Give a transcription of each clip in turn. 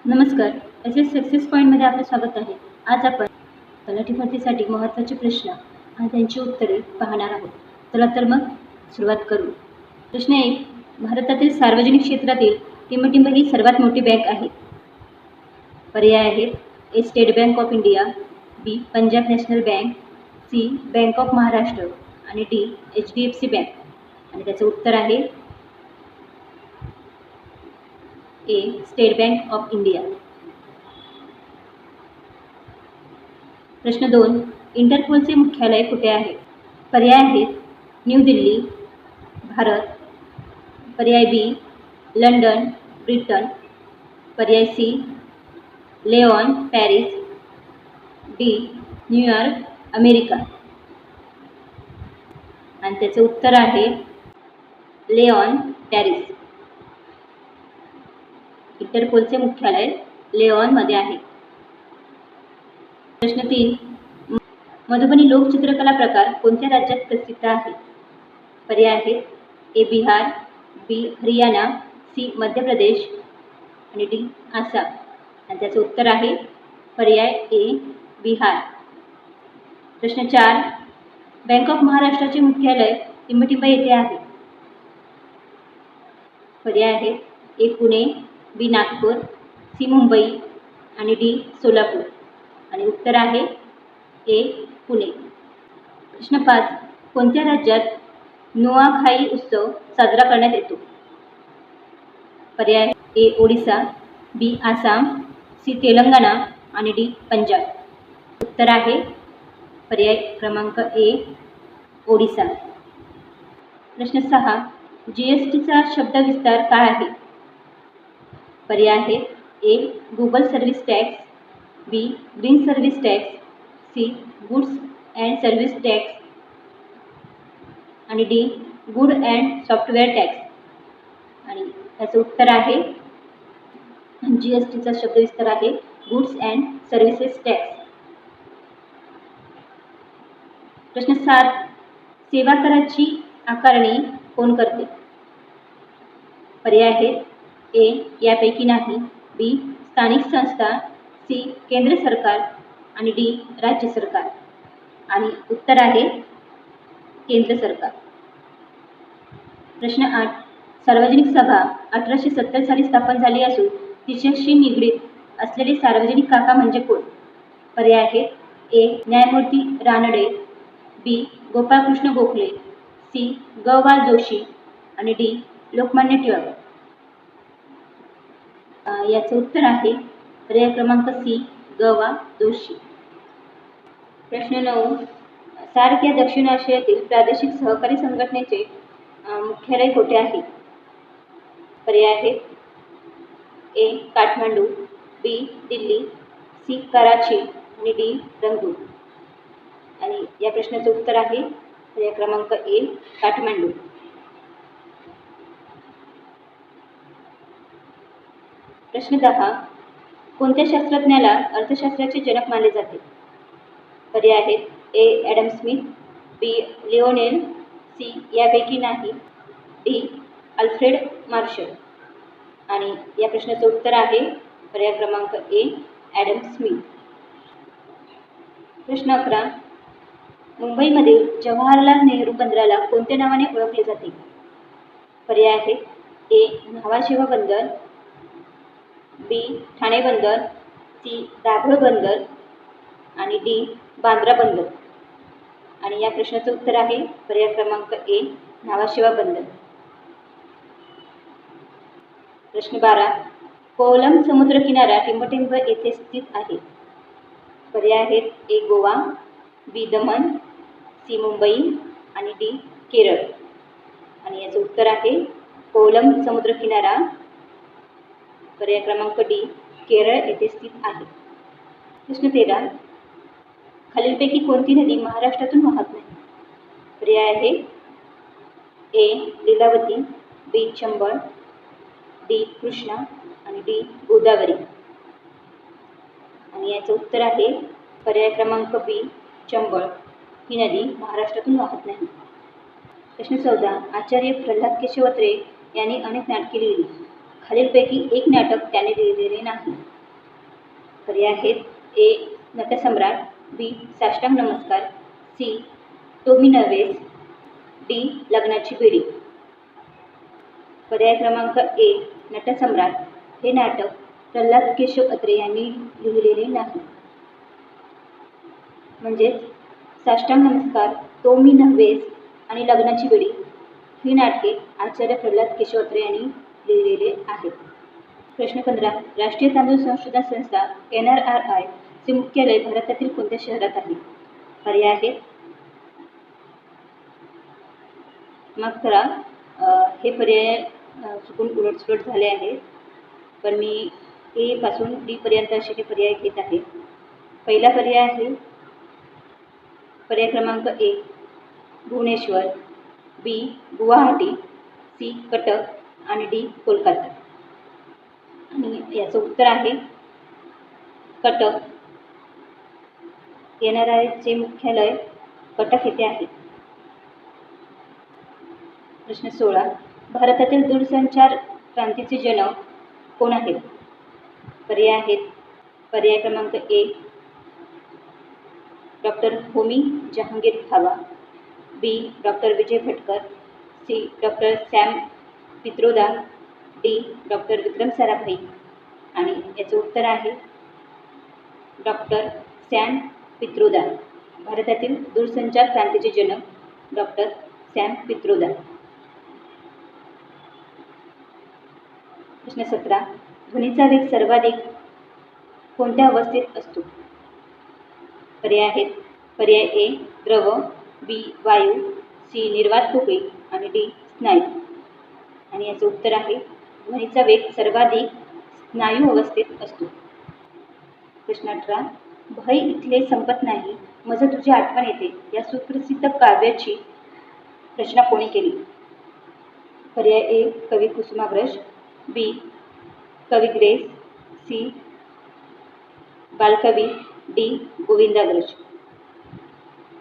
नमस्कार. सक्सेस पॉईंटमध्ये आपलं स्वागत आहे. आज आपण तलाठी भरतीसाठी महत्त्वाचे प्रश्न आणि त्यांची उत्तरे पाहणार आहोत. चला तर मग सुरुवात करू. प्रश्न 1. भारतातील सार्वजनिक क्षेत्रातील टिंबटिंब ही सर्वात मोठी बँक आहे. पर्याय आहेत: A. State Bank of India, B. Punjab National Bank, C. Bank of Maharashtra आणि डी. HDFC bank. आणि त्याचं उत्तर आहे A. State Bank of India. प्रश्न 2. इंटरपोलचे मुख्यालय कुठे आहे? पर्याय आहेत: न्यू दिल्ली, भारत. पर्याय बी. London, Britain. पर्याय C. Lyon, Paris. D. New York, America. आणि त्याचं उत्तर आहे लेऑन, पॅरिस. इंटरपोलचे मुख्यालय लेऑनमध्ये आहे. प्रश्न 3. मधुबनी लोकचित्रकला प्रकार कोणत्या राज्यात प्रसिद्ध आहे? पर्याय आहेत: ए. बिहार, बी. हरियाणा, सी. मध्य प्रदेश आणि डी. आसाम. आणि त्याचं उत्तर आहे पर्याय ए. बिहार. प्रश्न 4. बँक ऑफ महाराष्ट्राचे मुख्यालय टिंबटिंब येथे आहे. पर्याय आहेत: ए. पुणे, बी. नागपूर, सी. मुंबई आणि डी. सोलापूर. आणि उत्तर आहे ए. पुणे. प्रश्न 5. कोणत्या राज्यात नुआखाई उत्सव साजरा करण्यात येतो? पर्याय ए. ओडिसा, बी. आसाम, सी. तेलंगणा आणि डी. पंजाब. उत्तर आहे पर्याय क्रमांक ए. ओडिसा. प्रश्न 6. GSTचा शब्दविस्तार काय आहे? पर्याय आहे: A. Google service tax, B. Green service tax, C. Goods and service tax आणि D. Good and software tax. आणि त्याचं उत्तर आहे GSTचा शब्दविस्तार आहे गुड्स अँड सर्व्हिसेस टॅक्स. प्रश्न 7. सेवा कराची आकारणी कोण करते? पर्याय आहेत: ए. यापैकी नाही, बी. स्थानिक संस्था, सी. केंद्र सरकार आणि डी. राज्य सरकार. आणि उत्तर आहे केंद्र सरकार. प्रश्न 8. सार्वजनिक सभा 1870 साली स्थापन झाली असून तिच्याशी निगडीत असलेले सार्वजनिक काका म्हणजे कोण? पर्याय आहेत: ए. न्यायमूर्ती रानडे, बी. गोपाळकृष्ण गोखले, सी. ग. वा. जोशी आणि डी. लोकमान्य टिळक. याचं उत्तर आहे पर्याय क्रमांक सी. ग. वा. जोशी. प्रश्न 9. सार्क या दक्षिण आशियातील प्रादेशिक सहकारी संघटनेचे मुख्यालय कोठे आहे? पर्याय आहेत: ए. काठमांडू, बी. दिल्ली, सी. कराची आणि डी. रंगून. आणि या प्रश्नाचं उत्तर आहे पर्याय क्रमांक ए. काठमांडू. प्रश्न 10. कोणत्या शास्त्रज्ञाला अर्थशास्त्राचे जनक मानले जाते? पर्याय आहेत: A. Adam Smith, B. Lionel, C. यापैकी नाही, डी. Alfred Marshall. आणि या प्रश्नाचं उत्तर आहे पर्याय क्रमांक ए. Adam Smith. प्रश्न 11. मुंबईमधील जवाहरलाल नेहरू बंदराला कोणत्या नावाने ओळखले जाते? पर्याय आहेत: ए. न्हावा बंदर, बी. ठाणे बंदर, सी. दाभोळ बंदर आणि डी. बांद्रा बंदर. आणि या प्रश्नाचं उत्तर आहे पर्याय क्रमांक ए. न्हावा बंदर. प्रश्न 12. कोवलम समुद्रकिनारा टिंबटिंब येथे स्थित आहे. पर्याय आहेत: ए. गोवा, बी. दमण, सी. मुंबई आणि डी. केरळ. आणि याचं उत्तर आहे कोवलम समुद्रकिनारा पर्याय क्रमांक डी. केरळ येथे स्थित आहे. प्रश्न 13. खालीलपैकी कोणती नदी महाराष्ट्रातून वाहत नाही? पर्याय आहे: ए. लीलावती, बी. चंबळ, डी. कृष्णा आणि डी. गोदावरी. आणि याचं उत्तर आहे पर्याय क्रमांक बी. चंबळ ही नदी महाराष्ट्रातून वाहत नाही. प्रश्न 14. आचार्य प्रल्हाद केशव अत्रे यांनी अनेक नाटके लिहिली. खालीलपैकी एक नाटक त्याने लिहिलेले नाही. पर्याय आहेत ए. नटसम्राट, बी. साष्टांग नमस्कार, सी. तो मी नव्हेच, डी. लग्नाची बेडी. पर्याय क्रमांक ए. नटसम्राट हे नाटक प्रल्हाद केशव अत्रे यांनी लिहिलेले नाही. म्हणजेच साष्टांग नमस्कार, तो मी नव्हेच आणि लग्नाची बेडी ही नाटके आचार्य प्रल्हाद केशव अत्रे यांनी लिहिलेले आहेत. प्रश्न 15. राष्ट्रीय तांदूळ संशोधन संस्था NRRI चे मुख्यालय भारतातील कोणत्या शहरात आहे? पर्याय आहेत. माफ करा, हे पर्याय चुकून उलटसुलट झाले आहेत, पण मी ए पासून डी पर्यंत असे हे पर्याय घेत आहे. पहिला पर्याय आहे पर्याय क्रमांक ए. भुवनेश्वर, बी. गुवाहाटी, सी. कटक आणि डी. कोलकाता. आणि याचं उत्तर आहे कटक. NRI चे मुख्यालय कटक येथे आहे. प्रश्न 16. भारतातील दूरसंचार क्रांतीचे जनक कोण आहेत? पर्याय आहेत. पर्याय क्रमांक A. Doctor Homi Jehangir Bhabha, B. Doctor Vijay Bhatkar, C. Doctor Sam Pitroda, D. Doctor Vikram Sarabhai. आणि याचं उत्तर आहे डॉक्टर सॅम पित्रोदा. भारतातील दूरसंचार क्रांतीचे जनक डॉक्टर सॅम पित्रोदा. प्रश्न 17. ध्वनीचा वेग सर्वाधिक कोणत्या अवस्थेत असतो? पर्याय आहेत. पर्याय ए. द्रव, बी. वायू, सी. निर्वात पोकळी आणि डी. स्नायू. आणि याचं उत्तर आहे ध्वनीचा वेग सर्वाधिक स्नायू अवस्थेत असतो. प्रश्न 18. भय इथले संपत नाही, मज तुझी आठवण येते या सुप्रसिद्ध काव्याची रचना कोणी केली? पर्याय ए. कवी कुसुमाग्रज, बी. कवी ग्रेस, सी. बालकवी, डी. गोविंदाग्रज.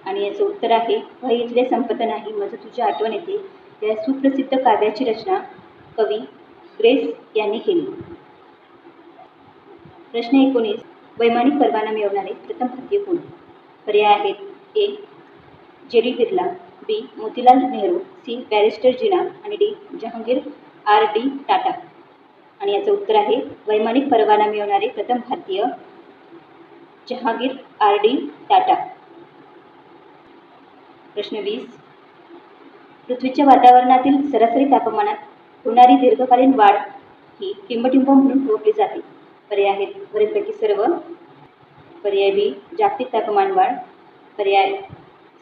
आणि याचं उत्तर आहे भय इथले संपत नाही, मज तुझी आठवण येते या सुप्रसिद्ध काव्याची रचना कवी ग्रेस यांनी केली. प्रश्न 19. वैमानिक परवाना मिळवणारे प्रथम भारतीय कोण? पर्याय आहेत. ए. JD बिर्ला, बी. मोतीलाल नेहरू, सी. बॅरिस्टर जीना आणि डी. जहांगीर RD टाटा. आणि याचं उत्तर आहे वैमानिक परवाना मिळवणारे प्रथम भारतीय जहांगीर RD टाटा. प्रश्न 20. पृथ्वीच्या वातावरणातील सरासरी तापमानात होणारी दीर्घकालीन वाढ ही टिंबटिंब म्हणून ओळखली जाते. पर्याय आहेत वरीलपैकी सर्व. पर्याय बी. जागतिक तापमान वाढ, पर्याय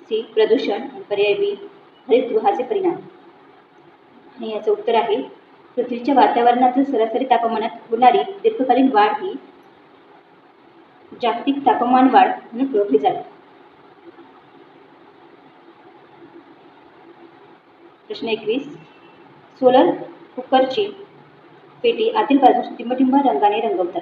सी. प्रदूषण आणि पर्याय बी. हरितगृहाचे परिणाम. आणि याचं उत्तर आहे पृथ्वीच्या वातावरणातील सरासरी तापमानात होणारी दीर्घकालीन वाढ ही जागतिक तापमान वाढ म्हणून ओळखली जाते. प्रश्न 21. सोलर कुकरची पेटी आतील बाजूस टिंबटिंब रंगाने रंगवतात.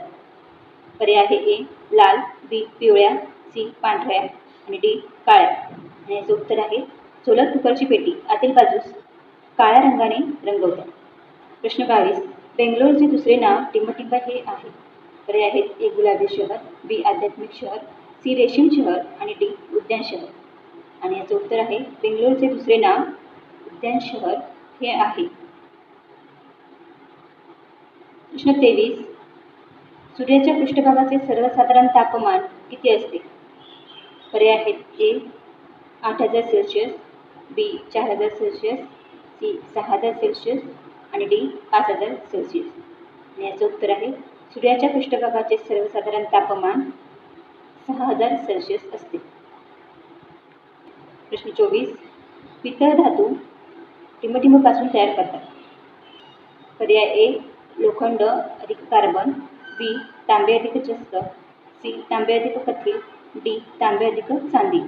पर्याय आहे ए. लाल, बी. पिवळ्या, सी. पांढऱ्या आणि डी. काळ्या. आणि याचं उत्तर आहे सोलर कुकरची पेटी आतील बाजूस काळ्या रंगाने रंगवतात. प्रश्न 22. बेंगलोरचे दुसरे नाव टिंबटिंब हे आहे. पर्याय आहेत ए. गुलाबी शहर, बी. आध्यात्मिक शहर, सी. रेशीम शहर आणि डी. उद्यान शहर. आणि याचं उत्तर आहे बेंगलोरचे दुसरे नाव उद्यान शहर हे आहे. प्रश्न 23. सूर्याच्या पृष्ठभागाचे सर्वसाधारण तापमान किती असते? पर्याय आहेत ए. 8000 सेल्सिअस, बी. 4000 सेल्सिअस, सी. 6000 सेल्सिअस आणि डी. 5000 सेल्सिअस. आणि याचं उत्तर आहे सूर्याच्या पृष्ठभागाचे सर्वसाधारण तापमान 6000 सेल्सिअस असते. प्रश्न 24. पितळ धातू टिंबटिंबपासून तयार करतात. पर्याय ए. लोखंड अधिक कार्बन, बी. तांबे अधिक जस्त, सी. तांबे अधिक कथील, डी. तांबे अधिक चांदी.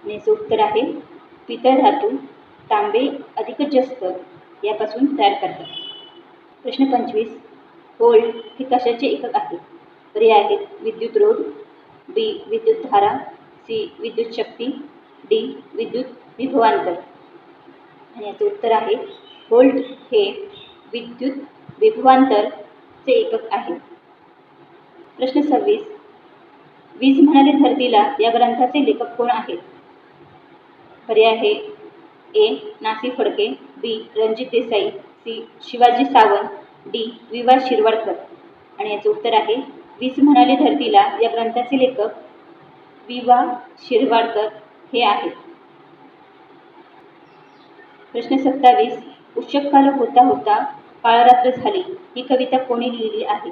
आणि याचं उत्तर आहे पितळ धातू तांबे अधिक जस्त यापासून तयार करतात. प्रश्न 25. व्होल्ट हे कशाचे एकक आहे? पर्याय आहेत विद्युत रोध, बी. विद्युत धारा, सी. विद्युत शक्ती, डी. विद्युत विभवांतर. आणि याचे उत्तर आहे व्होल्ट हे विद्युत विभवांतरचे एकक आहे. प्रश्न 26. वीज म्हणाली धरतीला या ग्रंथाचे लेखक कोण आहेत? पर्याय आहे ए. नासी फडके, बी. रणजित देसाई, सी. शिवाजी सावंत, डी. वि. शिरवाडकर. आणि याचे उत्तर आहे वीज म्हणाली धरतीला या ग्रंथाचे लेखक वि. शिरवाडकर हे आहेत. प्रश्न 27. उषःकाल होता होता काळरात्र झाली ही कविता कोणी लिहिली आहे?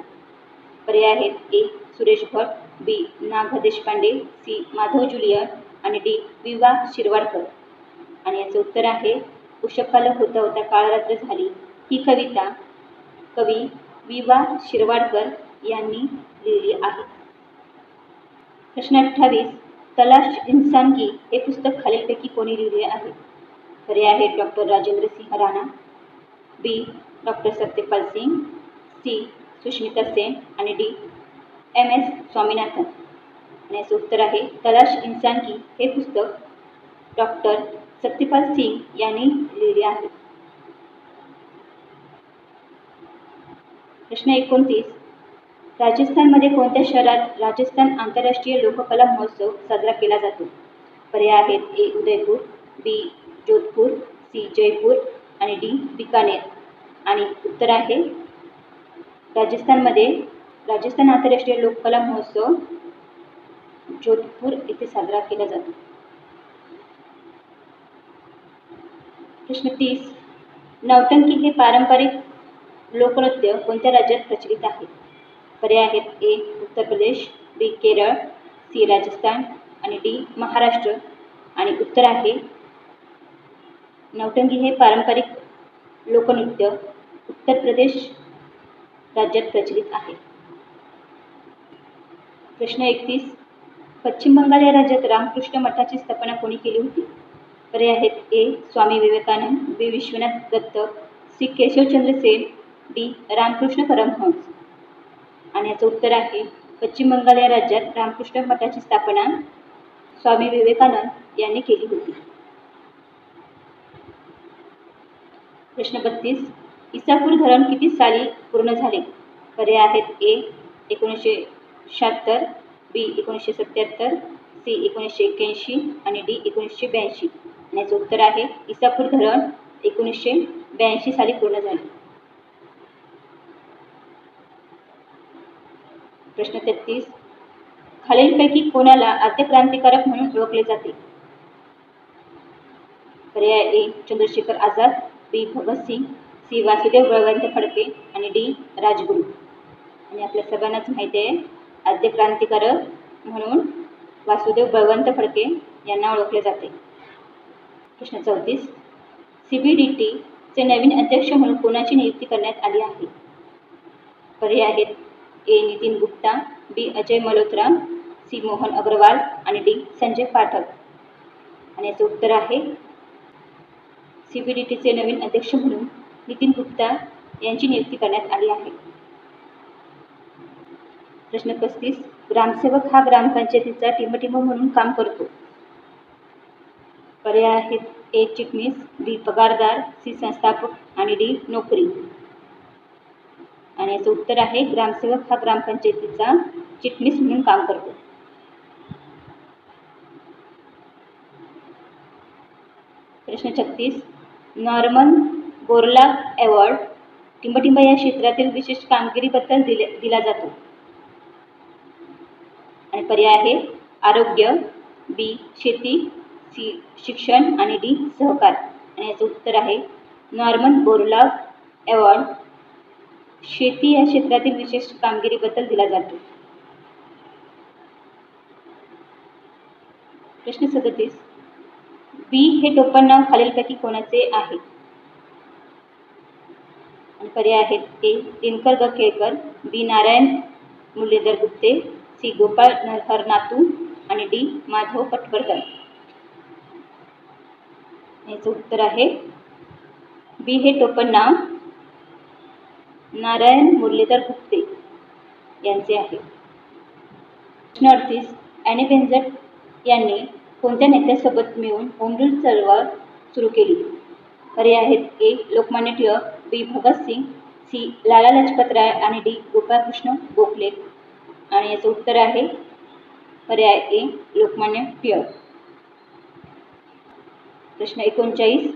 पर्याय आहेत ए. सुरेश भट, बी. ना. ग. देशपांडे, सी. माधव जुलियन आणि डी. वि. शिरवाडकर. आणि याचं उत्तर आहे उषःकाल होता होता काळरात्र झाली ही कविता कवी वि. शिरवाडकर यांनी लिहिली आहे. प्रश्न 28. तलाश इंसान की हे पुस्तक खालीलपैकी कोणी लिहिले आहे? पर्याय आहेत doctor Rajendra Singh Rana, B. Doctor Satyapal Singh, C. Sushmita Sen आणि डी. M.S. स्वामीनाथन. आणि याचं उत्तर आहे तलाश इंसान की हे पुस्तक डॉक्टर सत्यपाल सिंग यांनी लिहिले आहे. प्रश्न 29. राजस्थानमध्ये कोणत्या शहरात राजस्थान आंतरराष्ट्रीय लोककला महोत्सव साजरा केला जातो? पर्याय आहेत ए. उदयपूर, बी. जोधपूर, सी. जयपूर आणि डी. बिकानेर. आणि उत्तर आहे राजस्थान आंतरराष्ट्रीय लोककला महोत्सव जोधपूर येथे साजरा केला जातो. प्रश्न 30. नौटंकी हे पारंपरिक लोकनृत्य कोणत्या राज्यात प्रचलित आहे? पर्याय आहेत ए. उत्तर प्रदेश, बी. केरळ, सी. राजस्थान आणि डी. महाराष्ट्र. आणि उत्तर आहे नौटंकी हे पारंपरिक लोकनृत्य उत्तर प्रदेश राज्यात प्रचलित आहे. प्रश्न 31. पश्चिम बंगाल या राज्यात रामकृष्ण मठाची स्थापना कोणी केली होती? पर्याय आहेत ए. स्वामी विवेकानंद, बी. विश्वनाथ दत्त, सी. केशवचंद्र सेन, डी. रामकृष्ण परमहंस. आणि याचं उत्तर आहे पश्चिम बंगाल या राज्यात रामकृष्ण मठाची स्थापना स्वामी विवेकानंद यांनी केली होती. प्रश्न 32. इसापूर धरण किती साली पूर्ण झाले? पर्याय आहेत ए. 1976, बी. 1977, सी. 1981 आणि डी. 1982. आणि याचं उत्तर आहे इसापूर धरण 1982 साली पूर्ण झाले. प्रश्न 33. खालीलपैकी कोणाला आद्य क्रांतिकारक म्हणून ओळखले जाते? पर्याय ए. चंद्रशेखर आझाद, बी. भगतसिंग, सी. वासुदेव बळवंत फडके आणि डी. राजगुरू. आणि आपल्या सर्वांनाच माहिती आहे आद्य क्रांतिकारक म्हणून वासुदेव बळवंत फडके यांना ओळखले जाते. प्रश्न 34. CBDT चे नवीन अध्यक्ष म्हणून कोणाची नियुक्ती करण्यात आली आहे? पर्याय आहेत ए. नितीन गुप्ता, बी. अजय मल्होत्रा, सी. मोहन अग्रवाल आणि डी. संजय पाठक. आणि याचे उत्तर आहे CBDT चे नवीन अध्यक्ष म्हणून नितीन गुप्ता यांची नियुक्ती करण्यात आली आहे. प्रश्न 35. ग्रामसेवक हा ग्रामपंचायतीचा टिंबटिंब म्हणून काम करतो. पर्याय आहेत ए. चिटणीस, बी. पगारदार, सी. संस्थापक आणि डी. नोकरी. आणि याचं उत्तर आहे ग्रामसेवक हा ग्रामपंचायतीचा चिटणीस म्हणून काम करतो. प्रश्न 36. नॉर्मन बोरलॉग अवॉर्ड टिंबटिंब या क्षेत्रातील विशेष कामगिरीबद्दल दिला जातो. आणि पर्याय आहे आरोग्य, बी. शेती, सी. शिक्षण आणि डी. सहकार. आणि याचं उत्तर आहे नॉर्मन बोरलॉग अवॉर्ड शेती या क्षेत्रातील विशेष कामगिरीबद्दल दिला जातो. प्रश्न 37. बी हे टोपणनाव खालीलपैकी कोणाचे आहे? आणि पर्याय आहेत ए. दिनकर ग. केळकर, बी. नारायण मुरलीधर गुप्ते, सी. गोपाळ नरहर नातू आणि डी. माधव पटवर्धन. याचं उत्तर आहे बी हे टोपणनाव नारायण मुरलीधर गुप्ते यांचे आहे. प्रश्न 38. ॲनी बेझंट यांनी कोणत्या नेत्यासोबत मिळून होम रूल चळवळ सुरू केली? पर्याय आहेत ए. लोकमान्य टिळक, बी. भगतसिंग, सी. लाला लजपत राय आणि डी. गोपाळकृष्ण गोखले. आणि याचं उत्तर आहे पर्याय ए लोकमान्य टिळक. प्रश्न 39.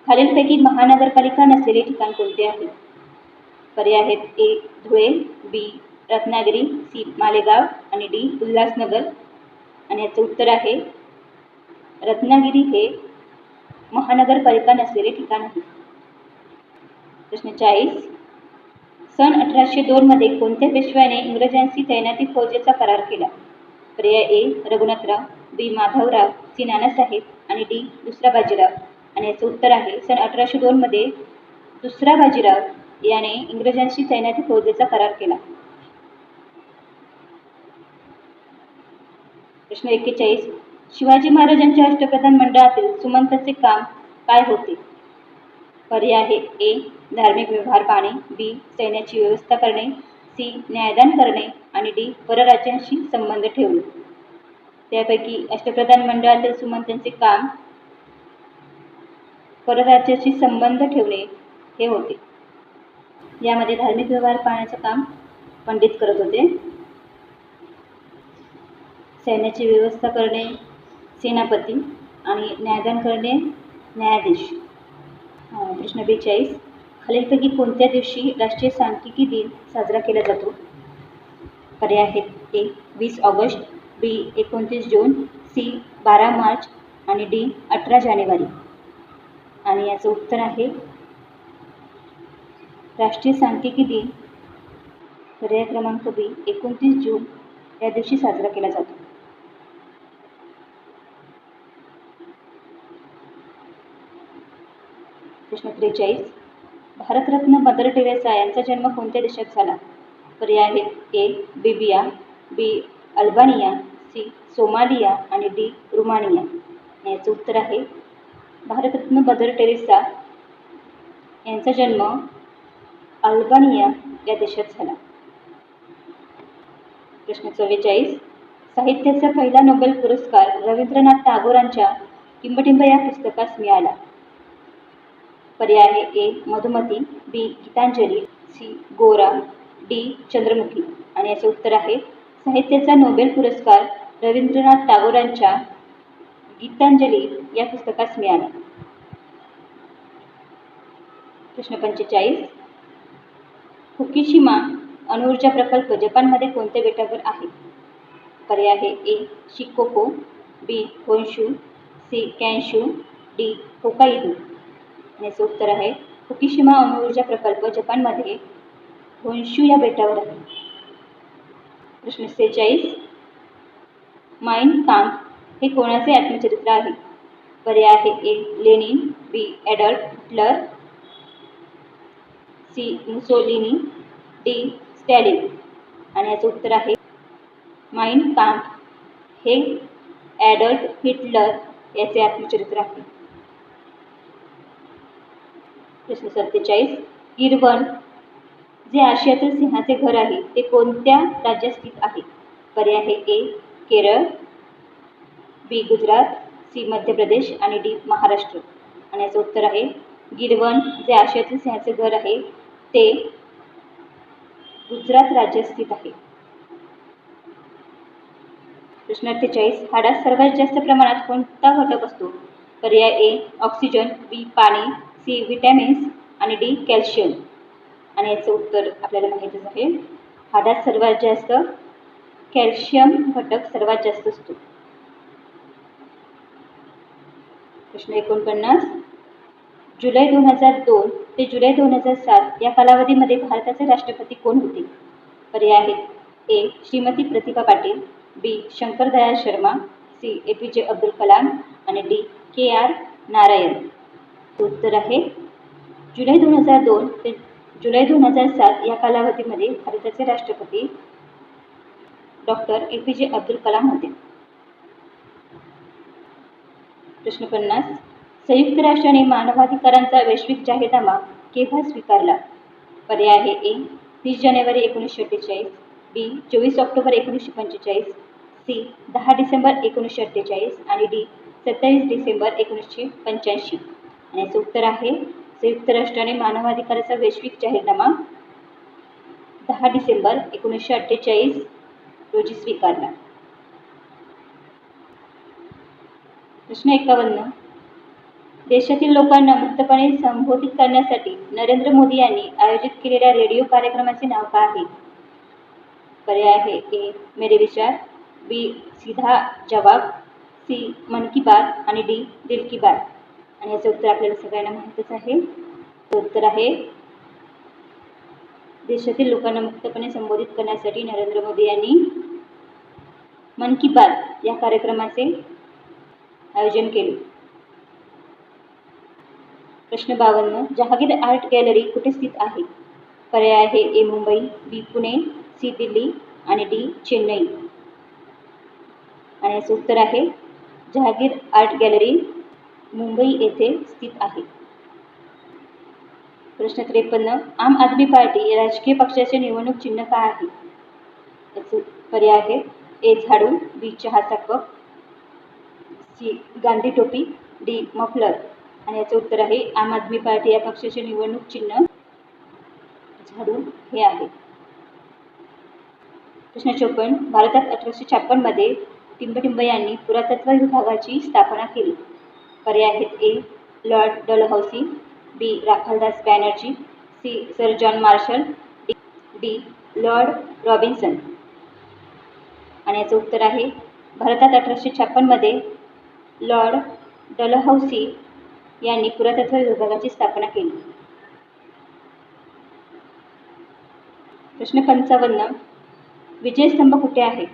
खालीलपैकी महानगरपालिका नसलेले ठिकाण कोणते आहे? पर्याय आहेत ए धुळे, बी रत्नागिरी, सी मालेगाव आणि डी उल्हासनगर. आणि याचं उत्तर आहे रत्नागिरी हे महानगरपालिका नसलेले ठिकाण आहे. प्रश्न 40. सन 1802 मध्ये कोणत्या पेशव्याने इंग्रजांशी तैनाती फौजेचा करार केला? पर्याय ए रघुनाथराव, बी माधवराव, सी नानासाहेब आणि डी दुसरा बाजीराव. आणि याचं उत्तर आहे सन 1802 मध्ये दुसरा बाजीराव याने इंग्रजांशी तैनाती फौजेचा करार केला. प्रश्न 41. शिवाजी महाराजांच्या अष्टप्रधान मंडळातील सुमंतचे काम काय होते? पर्याय आहे ए धार्मिक व्यवहार पाहणे, बी सैन्याची व्यवस्था करणे, सी न्यायदान करणे आणि डी परराज्यांशी संबंध ठेवणे. त्यापैकी अष्टप्रधान मंडळातील सुमंतांचे काम परराज्याशी संबंध ठेवणे हे होते. यामध्ये धार्मिक व्यवहार पाहण्याचं काम पंडित करत होते. सैन्याची व्यवस्था करणे सेनापती आणि न्यायदान करणे न्यायाधीश. प्रश्न 42. खालीलपैकी कोणत्या दिवशी राष्ट्रीय सांख्यिकी दिन साजरा केला जातो? पर्याय आहेत ए 20 ऑगस्ट, बी 29 जून, सी 12 मार्च आणि डी 18 जानेवारी. आणि याचं उत्तर आहे राष्ट्रीय सांख्यिकी दिन पर्याय क्रमांक बी 29 जून या दिवशी साजरा केला जातो. प्रश्न 43. भारतरत्न मदर टेरेसा यांचा जन्म कोणत्या देशात झाला? पर्याय आहेत ए लिबिया, बी अल्बानिया, सी सोमालिया आणि डी रुमानिया. याचं उत्तर आहे भारतरत्न मदर टेरेसा यांचा जन्म अल्बानिया या देशात झाला. प्रश्न 44. साहित्याचा पहिला नोबेल पुरस्कार रवींद्रनाथ टागोरांच्या टिंबटिंब या पुस्तकास मिळाला. पर्याय आहे ए मधुमती, बी गीतांजली, सी गोरा, डी चंद्रमुखी. आणि याचे उत्तर आहे साहित्याचा नोबेल पुरस्कार रवींद्रनाथ टागोरांच्या गीतांजली या पुस्तकास मिळाला. प्रश्न 45. फुकुशिमा अणुऊर्जा प्रकल्प जपानमध्ये कोणत्या बेटावर आहे? पर्याय आहे ए शिकोको, बी होन्शू, सी कॅन्शू, डी होकाइडो. याचे उत्तर आहे फुकुशिमा अणुऊर्जा प्रकल्प जपानमध्ये होन्शू या बेटावर आहे. प्रश्न 46. माइन काम्फ हे कोणाचे आत्मचरित्र आहे? पर्याय आहे A Lenin, B Adolf Hitler, C Mussolini, D Stalin. आणि याचं उत्तर आहे माइन काम्फ हे ॲडॉल्फ हिटलर याचे आत्मचरित्र आहे. प्रश्न 47. गिरवन जे आशियातील सिंहाचे घर आहे ते कोणत्या राज्यात स्थित आहे? पर्याय आहे ए केरळ, बी गुजरात, सी मध्य प्रदेश आणि डी महाराष्ट्र. आणि याचं उत्तर आहे गिरवन जे आशियातील सिंहाचे घर आहे ते गुजरात राज्यात स्थित आहे. प्रश्न 48. हाडात सर्वात जास्त प्रमाणात कोणता घटक असतो? पर्याय ए ऑक्सिजन, बी पाणी, सी व्हिटॅमिन्स आणि डी कॅल्शियम. आणि याचं उत्तर आपल्याला माहीतच आहे हाडात सर्वात जास्त कॅल्शियम घटक सर्वात जास्त असतो. प्रश्न 49. जुलै 2002 ते जुलै 2007 या कालावधीमध्ये भारताचे राष्ट्रपती कोण होते? पर्याय आहेत ए श्रीमती प्रतिभा पाटील, बी शंकरदयाळ शर्मा, सी APJ अब्दुल कलाम आणि डी KR नारायण. उत्तर आहे जुलै 2002 ते जुलै 2007 या कालावधीमध्ये भारताचे राष्ट्रपती डॉक्टर APJ अब्दुल कलाम होते. प्रश्न 50. संयुक्त राष्ट्राने मानवाधिकारांचा वैश्विक जाहीरनामा केव्हा स्वीकारला? पर्याय आहे ए 30 जानेवारी 1948, बी 24 ऑक्टोबर 1945, सी 10 डिसेंबर 1948 आणि डी 27 डिसेंबर 1985. आणि याचं उत्तर आहे संयुक्त राष्ट्राने मानवाधिकाराचा वैश्विक जाहीरनामा 10 डिसेंबर 1948 रोजी स्वीकारला. प्रश्न 51. देशातील लोकांना मुक्तपणे संबोधित करण्यासाठी नरेंद्र मोदी यांनी आयोजित केलेल्या रेडिओ कार्यक्रमाचे नाव काय आहे? पर्याय आहे ए मेरे विचार, बी सीधा जवाब, सी मन की बात आणि डी दिल की बात. आणि याचं उत्तर आपल्याला सगळ्यांना माहीतच आहे. उत्तर आहे देशातील लोकांना मुक्तपणे संबोधित करण्यासाठी नरेंद्र मोदी यांनी मन की बात या कार्यक्रमाचे आयोजन केले. प्रश्न 52. जहागीर आर्ट गॅलरी कुठे स्थित आहे? पर्याय आहे ए मुंबई, बी पुणे, सी दिल्ली आणि डी चेन्नई. आणि याचे उत्तर आहे जहागीर आर्ट गॅलरी मुंबई येथे स्थित आहे. प्रश्न 53. आम आदमी पार्टी या राजकीय पक्षाचे निवडणूक चिन्ह काय आहे? याचे पर्याय आहे ए झाडू, बी चहाचा कप, सी गांधी टोपी, डी मफलर. आणि याचे उत्तर आहे आम आदमी पार्टी या पक्षाचे निवडणूक चिन्ह झाडू हे आहे. प्रश्न 54. भारतात 1856 मध्ये टिंबटिंब यांनी पुरातत्व विभागाची स्थापना केली. पर्याय आहेत A Lord Dalhousie, B Rakhaldas Banerjee, C sir John Marshall, D Lord Robinson. आणि याचं उत्तर आहे भारतात 1856 मध्ये लॉर्ड डलहौसी यांनी पुरातत्व विभागाची स्थापना केली. प्रश्न 55. विजयस्तंभ कुठे आहे?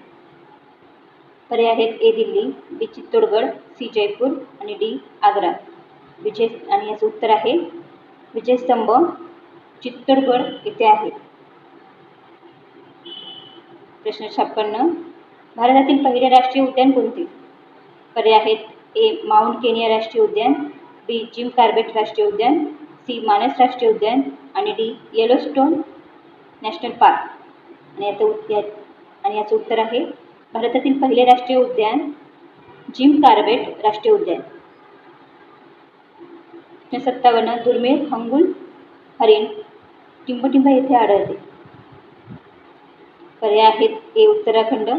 पर्याय आहेत ए दिल्ली, बी चित्तोडगड, सी जयपूर आणि डी आग्रा. आणि याचं उत्तर आहे विजयस्तंभ चित्तोडगड येथे आहे. प्रश्न 56. भारतातील पहिले राष्ट्रीय उद्यान कोणते? पर्याय आहेत ए माउंट केनिया राष्ट्रीय उद्यान, बी जिम कार्बेट राष्ट्रीय उद्यान, सी मानस राष्ट्रीय उद्यान आणि डी येलोस्टोन नॅशनल पार्क. आणि याचं उत्तर आहे भारतातील पहिले राष्ट्रीय उद्यान जिम कार्बेट राष्ट्रीय उद्यान. प्रश्न 57. दुर्मिळ हंगुल हरिण टिंबटिंब येथे आढळते. पर्याय आहेत ए उत्तराखंड,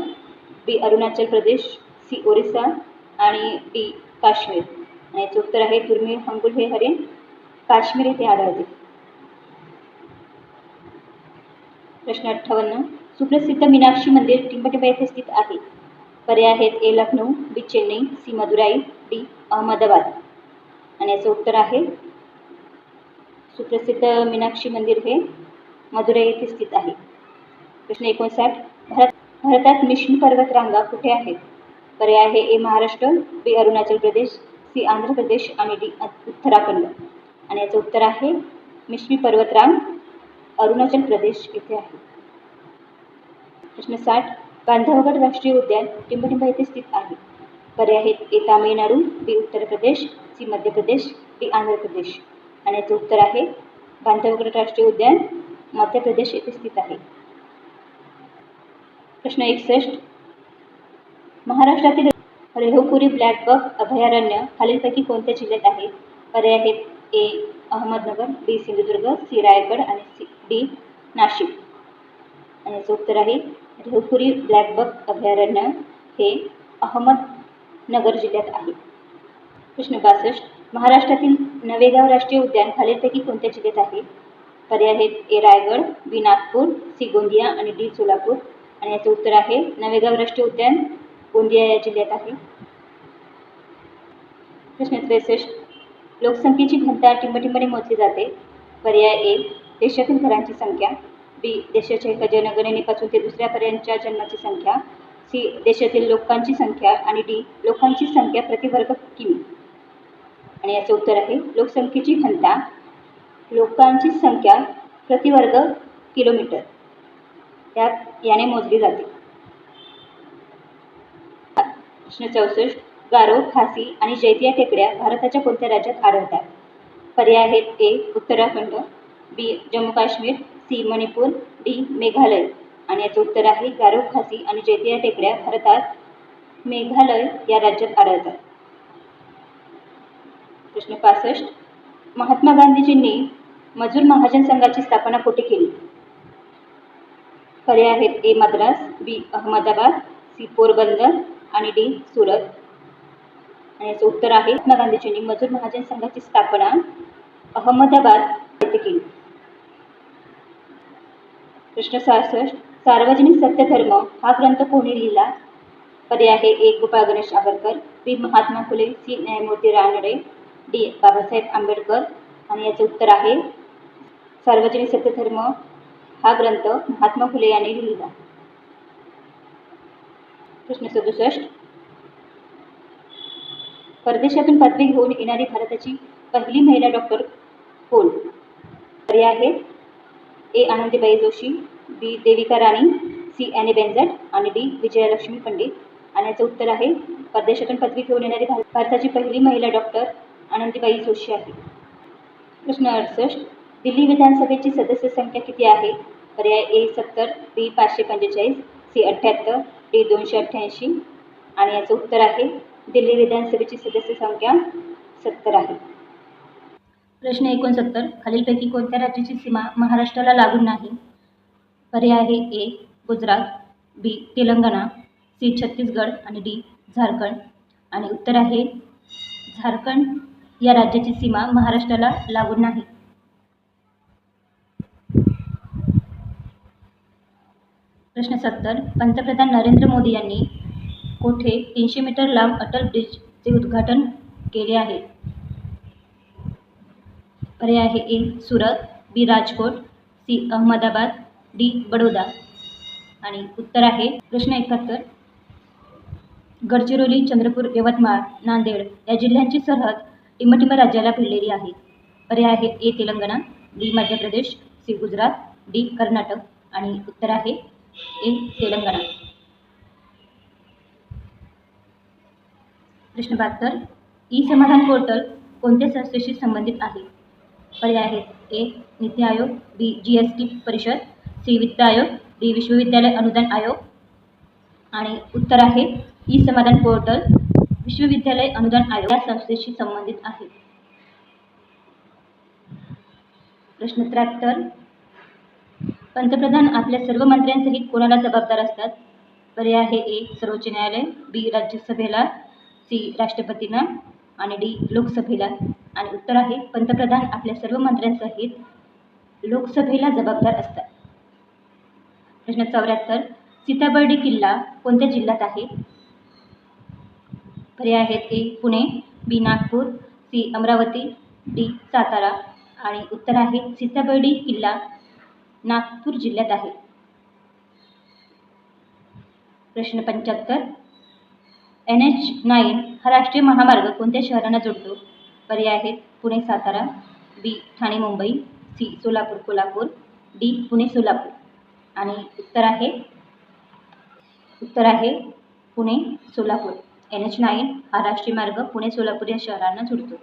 बी अरुणाचल प्रदेश, सी ओरिसा आणि डी काश्मीर. आणि याचे उत्तर आहे दुर्मिळ हंगुल हे हरिण काश्मीर येथे आढळते. प्रश्न 58. सुप्रसिद्ध मीनाक्षी मंदिर टिंबटिंब येथे स्थित आहे. पर्याय आहेत ए लखनौ, बी चेन्नई, सी मदुराई, डी अहमदाबाद. आणि याचं उत्तर आहे सुप्रसिद्ध मीनाक्षी मंदिर हे मदुराई येथे स्थित आहे. प्रश्न 59. भारतात मिशन पर्वत रांगा कुठे आहेत? पर्याय आहे ए महाराष्ट्र, बी अरुणाचल प्रदेश, सी आंध्र प्रदेश आणि डी उत्तराखंड. आणि याचं उत्तर आहे मिश्मी पर्वतरांग अरुणाचल प्रदेश येथे आहे. प्रश्न 60. बांधवगड राष्ट्रीय उद्यान टिंबटिंब येथे स्थित आहे. पर्याय आहेत ए तामिळनाडू, बी उत्तर प्रदेश, सी मध्य प्रदेश, डी आंध्र प्रदेश. आणि याचं उत्तर आहे बांधवगड राष्ट्रीय उद्यान मध्य प्रदेश येथे स्थित आहे. प्रश्न 61. महाराष्ट्रातील रेहूपुरी ब्लॅक बक अभयारण्य खालीलपैकी कोणत्या जिल्ह्यात आहे? पर्याय आहेत ए अहमदनगर, बी सिंधुदुर्ग, सी रायगड आणि डी नाशिक. आणि याचं उत्तर आहे रेहूपुरी ब्लॅक बक अभयारण्य हे अहमदनगर जिल्ह्यात आहे. प्रश्न 62. महाराष्ट्रातील नवेगाव राष्ट्रीय उद्यान खालीलपैकी कोणत्या जिल्ह्यात आहे? पर्याय आहेत ए रायगड, बी नागपूर, सी गोंदिया आणि डी सोलापूर. आणि याचे उत्तर आहे नवेगाव राष्ट्रीय उद्यान गोंदिया या जिल्ह्यात आहे. प्रश्न 63. लोकसंख्येची घनता टिंबटिंबने मोजली जाते. पर्याय ए देशातील घरांची संख्या, बी देशाच्या एका जनगणनेपासून ते दुसऱ्यापर्यंतच्या जन्माची संख्या, सी देशातील लोकांची संख्या आणि डी लोकांची संख्या प्रति वर्ग किमी. आणि याचे उत्तर आहे लोकसंख्येची घनता लोकांची संख्या प्रति वर्ग किलोमीटर याने मोजली जाते. प्रश्न 64. गारो, खासी आणि जैतिया टेकड्या भारताच्या कोणत्या राज्यात आढळतात? पर्याय आहेत ए उत्तराखंड, बी जम्मू काश्मीर, सी मणिपूर, डी मेघालय. आणि याचे उत्तर आहे गारो, खासी आणि जैतिया टेकड्या भारतात मेघालय या राज्यात आढळतात. प्रश्न 65. महात्मा गांधीजींनी मजूर महाजन संघाची स्थापना कुठे केली? पर्याय आहेत ए मद्रास, बी अहमदाबाद, सी पोरबंदर आणि डी सुरत. आणि याचं उत्तर आहे महात्मा गांधीजींनी मजूर महाजन संघाची स्थापना अहमदाबाद येथे केली. प्रश्न 66. सार्वजनिक सत्यधर्म हा ग्रंथ कोणी लिहिला? पर्याय आहे ए गोपाळ गणेश आगरकर, बी महात्मा फुले, सी न्यायमूर्ती रानडे, डी बाबासाहेब आंबेडकर. आणि याचे उत्तर आहे सार्वजनिक सत्यधर्म हा ग्रंथ महात्मा फुले यांनी लिहिला. प्रश्न 67. परदेशातून पदवी घेऊन येणारी भारताची पहिली महिला डॉक्टर कोण? पर्याय आहे ए आनंदीबाई जोशी, बी Devika Rani, C Annie Besant आणि डी विजयलक्ष्मी पंडित. आणि याचं उत्तर आहे परदेशातून पदवी घेऊन येणारी भारताची पहिली महिला डॉक्टर आनंदीबाई जोशी आहे. प्रश्न 68. दिल्ली विधानसभेची सदस्य संख्या किती आहे? पर्याय ए 70, बी 545, सी 78, डी 288. आणि याचं उत्तर आहे दिल्ली विधानसभेची सदस्य संख्या 70 आहे. प्रश्न 69. खालीलपैकी कोणत्या राज्याची सीमा महाराष्ट्राला लागून नाही? पर्याय आहे ए गुजरात, बी तेलंगणा, सी छत्तीसगड आणि डी झारखंड. आणि उत्तर आहे झारखंड या राज्याची सीमा महाराष्ट्राला लागून नाही. प्रश्न 70. पंतप्रधान नरेंद्र मोदी यांनी कोठे 300 मीटर लांब अटल ब्रिजचे उद्घाटन केले आहे? पर्याय आहे ए सुरत, बी राजकोट, सी अहमदाबाद, डी बडोदा. आणि उत्तर आहे प्रश्न 71. गडचिरोली, चंद्रपूर, यवतमाळ, नांदेड या जिल्ह्यांची सरहद टिंबटिंब राज्याला भिडलेली आहे. पर्याय आहे ए तेलंगणा, बी मध्य प्रदेश, सी गुजरात, डी कर्नाटक. आणि उत्तर आहे ए तेलंगणा. प्रश्न 72. ई समाधान पोर्टल कोणत्या संस्थेशी संबंधित आहे? पर्याय आहेत ए नीती आयोग, बी GST परिषद, सी वित्त आयोग, डी विश्वविद्यालय अनुदान आयोग. आणि उत्तर आहे ई समाधान पोर्टल विश्वविद्यालय अनुदान आयोग या संस्थेशी संबंधित आहे. प्रश्न 73. पंतप्रधान आपल्या सर्व मंत्र्यांसहित कोणाला जबाबदार असतात? पर्याय आहे ए सर्वोच्च न्यायालय, बी राज्यसभेला, सी राष्ट्रपतींना आणि डी लोकसभेला. आणि उत्तर आहे पंतप्रधान आपल्या सर्व मंत्र्यांसहित लोकसभेला जबाबदार असतात. प्रश्न 74. सीताबर्डी किल्ला कोणत्या जिल्ह्यात आहे? पर्याय आहेत ए पुणे, बी नागपूर, सी अमरावती, डी सातारा. आणि उत्तर आहे सीताबर्डी किल्ला नागपूर जिल्ह्यात आहे. प्रश्न 75. NH9 हा राष्ट्रीय महामार्ग कोणत्या शहरांना जोडतो? पर्याय आहेत पुणे सातारा, बी ठाणे मुंबई, सी सोलापूर कोल्हापूर, डी पुणे सोलापूर. आणि उत्तर आहे पुणे सोलापूर. NH9 हा राष्ट्रीय मार्ग पुणे सोलापूर या शहरांना जोडतो.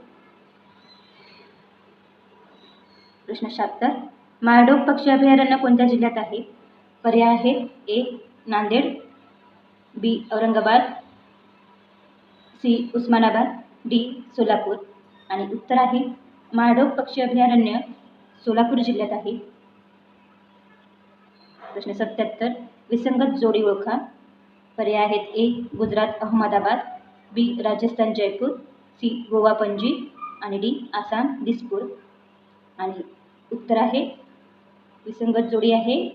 प्रश्न 76. माळढोक पक्षी अभयारण्य कोणत्या जिल्ह्यात आहे? पर्याय आहेत ए नांदेड, बी औरंगाबाद, सी उस्मानाबाद, डी सोलापूर. आणि उत्तर आहे माळढोक पक्षी अभयारण्य सोलापूर जिल्ह्यात आहे. प्रश्न 77. विसंगत जोडी ओळखा. पर्याय आहेत ए गुजरात अहमदाबाद, बी राजस्थान जयपूर, सी गोवा पणजी आणि डी आसाम दिसपूर. आणि उत्तर आहे विसंगत जोडी आहे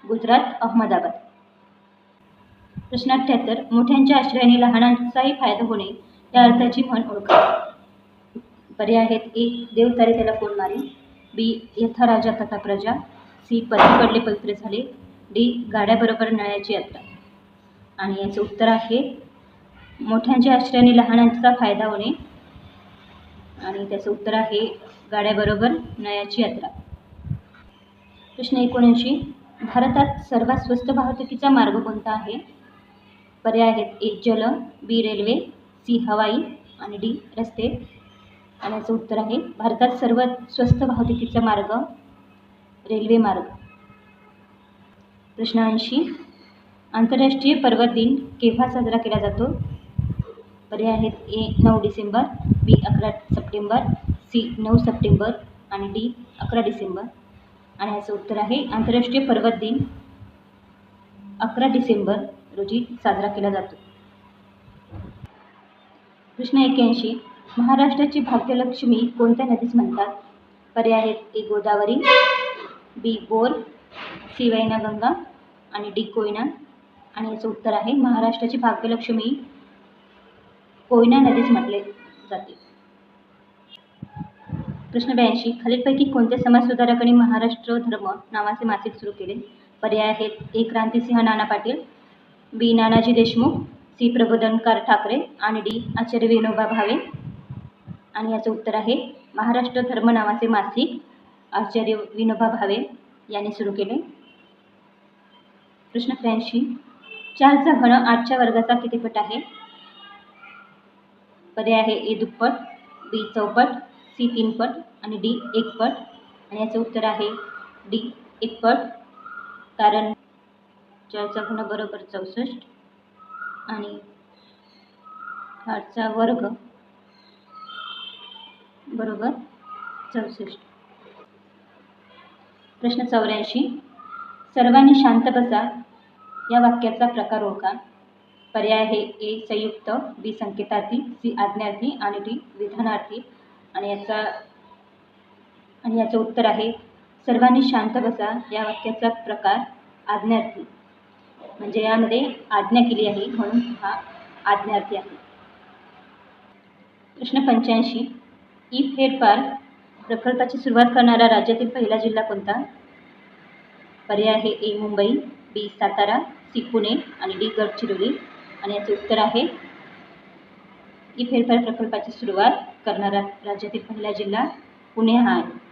गुजरात अहमदाबाद. प्रश्न 78. मोठ्यांच्या आश्रयाने लहानांचाही फायदा होणे या अर्थाची म्हण ओळखा. पर्याय आहेत ए देव तारे त्याला कोण मारे, बी यथा राजा तथा प्रजा, सी पती पडले पवित्र झाले, डी गाड्याबरोबर नळ्याची यात्रा. आणि याचं उत्तर आहे मोठ्यांच्या आश्रयाने लहानांचा फायदा होणे. आणि त्याचं उत्तर आहे गाड्याबरोबर नळ्याची यात्रा. प्रश्न 79. भारतात सर्वात स्वस्त वाहतुकीचा मार्ग कोणता आहे? पर्याय आहेत ए जल, बी रेल्वे, सी हवाई आणि डी रस्ते. आणि याचं उत्तर आहे भारतात सर्वात स्वस्त वाहतुकीचा मार्ग रेल्वे मार्ग. प्रश्न 80. आंतरराष्ट्रीय पर्वत दिन केव्हा साजरा केला जातो? पर्याय आहेत ए 9 डिसेंबर, बी 11 सप्टेंबर, सी 9 सप्टेंबर आणि डी 11 डिसेंबर. आणि याचं उत्तर आहे आंतरराष्ट्रीय पर्वत दिन 11 डिसेंबर रोजी साजरा केला जातो. प्रश्न 81. महाराष्ट्राची भाग्यलक्ष्मी कोणत्या नदीस म्हणतात? पर्याय आहेत: ए गोदावरी, बी बोर, सी वैनगंगा आणि डी कोयना. आणि याचं उत्तर आहे महाराष्ट्राची भाग्यलक्ष्मी कोयना नदीस म्हटले जाते. प्रश्न 82. खालीलपैकी कोणत्या समाजसुधारकांनी महाराष्ट्र धर्म नावाचे मासिक सुरू केले? पर्याय आहेत: ए क्रांतिसिंह नाना पाटील, बी नानाजी देशमुख, सी प्रबोधनकार ठाकरे आणि डी आचार्य विनोबा भावे. आणि याचं उत्तर आहे महाराष्ट्र धर्म नावाचे मासिक आचार्य विनोबा भावे यांनी सुरू केले. प्रश्न 83. 4चा घन 8च्या वर्गाचा किती पट आहे? पर्याय आहे: ए दुप्पट, बी चौपट, सी 3 पट आणि डी 1 पट. आणि याचं उत्तर आहे डी 1 पट, कारण 4चा घन बरोबर 64 आणि 8चा वर्ग बरोबर 64. प्रश्न 84. सर्वांनी शांत बसा या वाक्याचा प्रकार ओळखा. पर्याय आहे: ए संयुक्त, बी संकेतार्थी, सी आज्ञार्थी आणि डी विधानार्थी. आणि याचं उत्तर आहे सर्वांनी शांत बसा या वाक्याचा प्रकार आज्ञार्थी, म्हणजे यामध्ये आज्ञा केली आहे म्हणून हा आज्ञार्थी आहे. प्रश्न 85. ई फेरफार प्रकल्पाची सुरुवात करणारा राज्यातील पहिला जिल्हा कोणता? पर्याय आहे: ए मुंबई, बी सातारा, सी पुणे आणि डी गडचिरोली. आणि याचे उत्तर आहे ई फेरफार प्रकल्पाची सुरुवात करणारा राज्यातील पहिला जिल्हा पुणे हा आहे.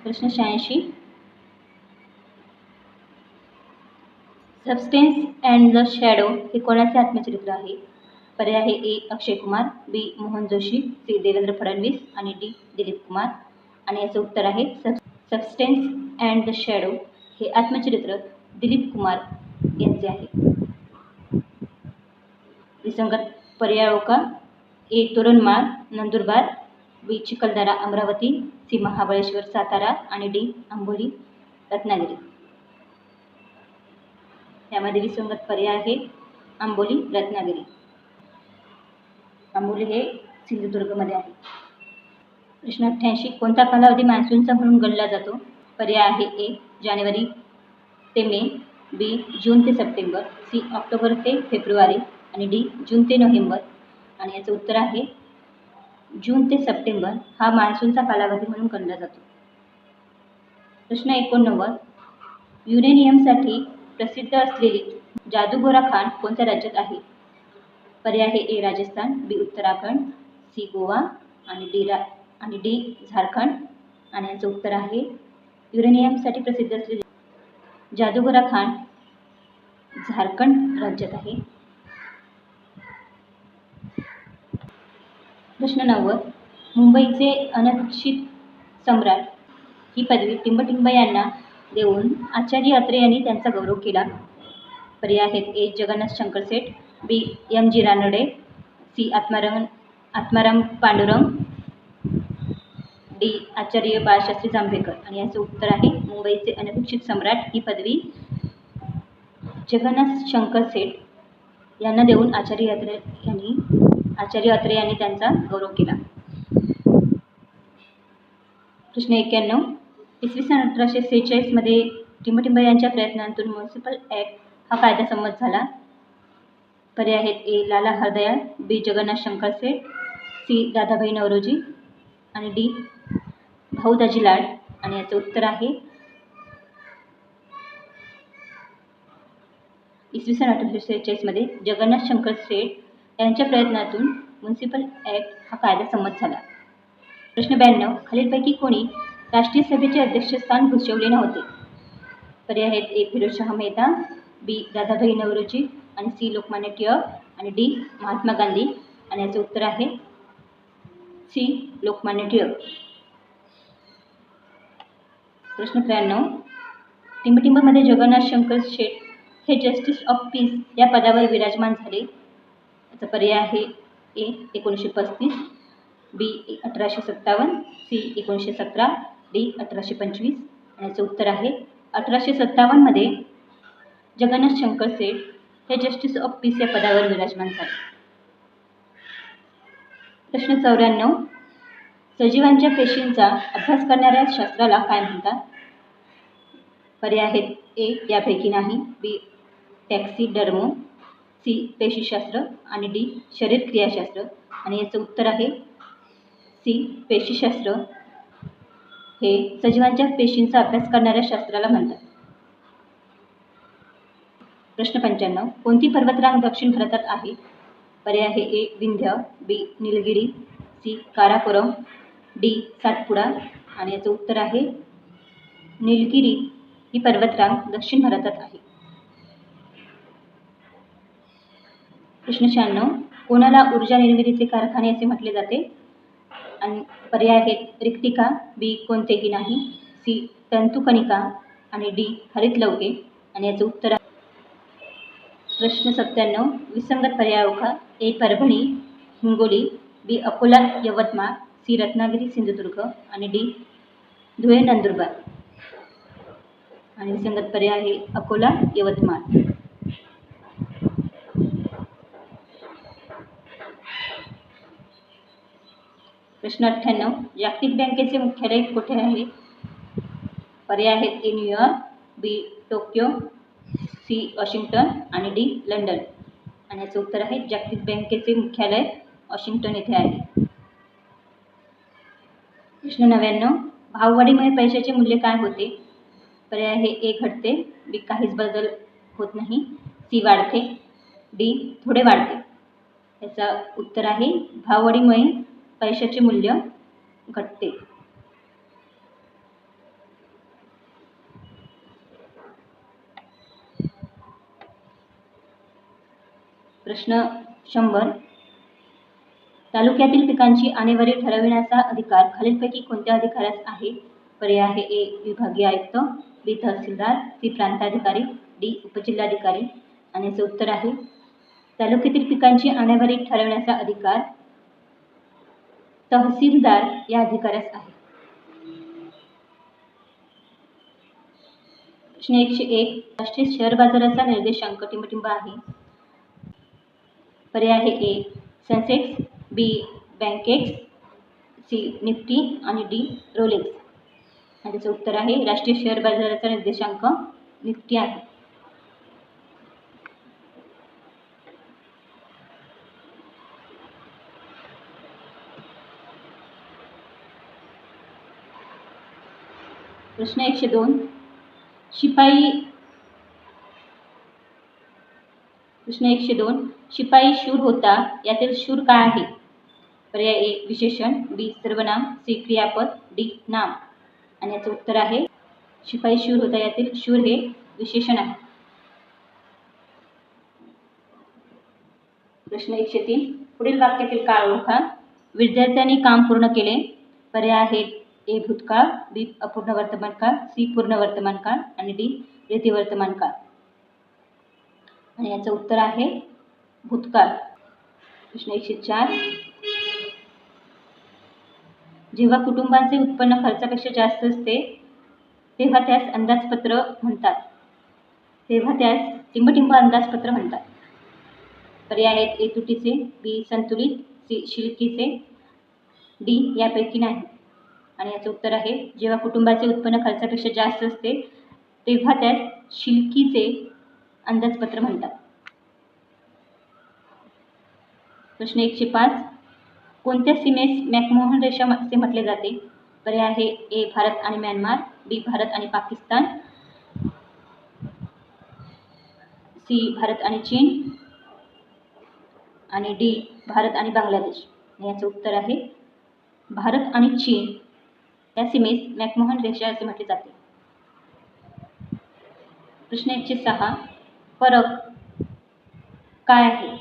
प्रश्न 86. सबस्टेन्स अँड द शॅडो हे कोणाचे आत्मचरित्र आहे? पर्याय आहे: ए अक्षय कुमार, बी मोहन जोशी, सी देवेंद्र फडणवीस आणि डी दिलीप कुमार. आणि याचं उत्तर आहे सबस्टेन्स अँड द शॅडो हे आत्मचरित्र दिलीप कुमार यांचे आहे. विसंगत पर्याय ओळखा. ए तोरणमाळ नंदुरबार, बी चिखलदरा अमरावती, सी महाबळेश्वर सातारा आणि डी आंबोली रत्नागिरी. यामध्ये विसंगत पर्याय आहे आंबोली रत्नागिरी. आंबोली हे सिंधुदुर्गमध्ये आहे. प्रश्न 88. कोणता कालावधी मान्सूनचा म्हणून गणला जातो? पर्याय आहे: ए जानेवारी ते मे, बी जून ते सप्टेंबर, सी ऑक्टोबर ते फेब्रुवारी आणि डी जून ते नोव्हेंबर. आणि याचं उत्तर आहे जून ते सप्टेंबर हा मान्सूनचा कालावधी म्हणून गणला जातो. प्रश्न 89. युरेनियमसाठी प्रसिद्ध असलेली जादूगोरा खाण कोणत्या राज्यात आहे? पर्याय आहे: ए राजस्थान, बी उत्तराखंड, सी गोवा आणि डी झारखंड. आणि याचं उत्तर आहे युरेनियमसाठी प्रसिद्ध असलेली जादूगोरा खाण झारखंड राज्यात आहे. प्रश्न 90. मुंबईचे अनभिषिक्त सम्राट ही पदवी टिंबटिंब यांना देऊन आचार्य अत्रे यांनी त्यांचा गौरव केला. पर्याय आहेत: A Jagannath Shankar Sheth, B M G Ranade, C Atmaram Pandurang, D Acharya Balshastri Jambhekar. आणि याचं उत्तर आहे मुंबईचे अनभिषिक्त सम्राट ही पदवी जगन्नाथ शंकर सेठ यांना देऊन आचार्य अत्रे यांनी त्यांचा गौरव केला. प्रश्न 91. इसवी सन 1846 मध्ये टिंबटिंब यांच्या प्रयत्नांतून म्युनिसिपल ॲक्ट हा कायदा संमत झाला. पर्याय आहेत: ए लाला हरदयाळ, बी जगन्नाथ शंकर सेठ, सी दादाभाई नौरोजी आणि डी भाऊदाजी लाड. आणि याचं उत्तर आहे इसवी सन 1846 मध्ये जगन्नाथ शंकर सेठ यांच्या प्रयत्नातून म्युनिसिपल ॲक्ट हा कायदा संमत झाला. प्रश्न 92. खालीलपैकी कोणी राष्ट्रीय सभेचे अध्यक्षस्थान भूषवले नव्हते? पर्याय आहेत: ए फिरोजशाह मेहता, बी दादाभाई नौरोजी आणि सी लोकमान्य टिळक आणि डी महात्मा गांधी. आणि याचे उत्तर आहे सी लोकमान्य टिळक. प्रश्न 93. टिंबटिंबमध्ये जगन्नाथ शंकर शेठ हे जस्टिस ऑफ पीस या पदावर विराजमान झाले. याचा पर्याय आहे: ए 1935, बी 1857, सी 1917, डी 1825. आणि याचं उत्तर आहे 1857 मध्ये जगन्नाथ शंकर सेठ हे जस्टिस ऑफ पीस या पदावर विराजमान झाले. प्रश्न 94. सजीवांच्या पेशींचा अभ्यास करणाऱ्या शास्त्राला काय म्हणतात? पर्याय आहेत ए यापैकी नाही, बी टॅक्सिडर्मो, सी पेशीशास्त्र आणि डी शरीर क्रियाशास्त्र. आणि याचं उत्तर आहे सी पेशीशास्त्र. हे सजीवांच्या पेशींचा अभ्यास करणाऱ्या शास्त्राला म्हणतात. प्रश्न 95. कोणती पर्वतरांग दक्षिण भारतात आहे? पर्याय आहे ए विंध्य, बी निलगिरी, सी काराकोरम, डी सातपुडा. आणि याचं उत्तर आहे निलगिरी ही पर्वतरांग दक्षिण भारतात आहे. प्रश्न 96. कोणाला ऊर्जा निर्मितीचे कारखाने असे म्हटले जाते? आणि पर्याय आहेत रिक्तिका, बी कोणतेही नाही, सी तंतुकणिका आणि डी हरित लवके. आणि याचं उत्तर आहे प्रश्न 97. विसंगत पर्याय ओळखा. ए परभणी हिंगोली, बी अकोला यवतमाळ, सी रत्नागिरी सिंधुदुर्ग आणि डी धुळे नंदुरबार. आणि विसंगत पर्याय आहे अकोला यवतमाळ. प्रश्न 98. जागतिक बँकेचे मुख्यालय कुठे आहे? पर्याय आहेत ए न्यूयॉर्क, बी टोकियो, सी वॉशिंग्टन आणि डी लंडन. आणि याचं उत्तर आहे जागतिक बँकेचे मुख्यालय वॉशिंग्टन येथे आहे. प्रश्न 99. भाववाढीमुळे पैशाचे मूल्य काय होते? पर्याय आहे ए घटते, बी काहीच बदल होत नाही, सी वाढते, डी थोडे वाढते. याचा उत्तर आहे भाववाढीमुळे पैशाचे मूल्य घटते. प्रश्न 100. तालुक्यातील पिकांची आणेवारी ठरविण्याचा अधिकार खालीलपैकी कोणत्या अधिकाऱ्यास आहे? पर्याय आहे ए विभागीय आयुक्त, बी तहसीलदार, सी प्रांताधिकारी, डी उपजिल्हाधिकारी. आणि याचं उत्तर आहे तालुक्यातील पिकांची आणेवारी ठरविण्याचा अधिकार तहसीलदार या अधिकाऱ्यास आहे. प्रश्न 101. राष्ट्रीय शेअर बाजाराचा निर्देशांक टिंबटिंब आहे. पर्याय आहे ए सेन्सेक्स, बी बँकेक्स, सी निफ्टी आणि डी रोलेक्स. आणि त्याचं उत्तर आहे राष्ट्रीय शेअर बाजाराचा निर्देशांक निफ्टी आहे. प्रश्न 102. शिपाई शूर होता यातील शूर काय आहे? पर्याय ए विशेषण, बी सर्वनाम, सी क्रियापद, डी नाम. आणि याचं उत्तर आहे शिपाई शूर होता यातील शूर हे विशेषण आहे. प्रश्न 103. पुढील वाक्यातील काळ ओळखा. विद्यार्थ्यांनी काम पूर्ण केले. पर्याय आहेत ए भूतकाळ, बी अपूर्ण वर्तमान काळ, सी पूर्ण वर्तमान काळ आणि डी रेती वर्तमान काळ. आणि याचं उत्तर आहे भूतकाळ. प्रश्न 104. जेव्हा कुटुंबाचे उत्पन्न खर्चापेक्षा जास्त असते तेव्हा त्यास अंदाजपत्र म्हणतात. तेव्हा त्यास टिंबटिंब अंदाजपत्र म्हणतात. पर्याय आहेत ए तुटीचे, बी संतुलित, सी शिल्लकीचे, डी यापैकी नाही. आणि याचं उत्तर आहे जेव्हा कुटुंबाचे उत्पन्न खर्चापेक्षा जास्त असते तेव्हा त्यास शिल्लकीचे अंदाजपत्र म्हणतात. प्रश्न 105. कोणत्या सीमेस मॅकमोहन रेषा असे म्हटले जाते? पर्याय आहे ए भारत आणि म्यानमार, बी भारत आणि पाकिस्तान, सी भारत आणि चीन आणि डी भारत आणि बांगलादेश. याचं उत्तर आहे भारत आणि चीन या सीमेस मॅकमोहन रेषा असे म्हटले जाते. प्रश्न 106. फरक काय आहे?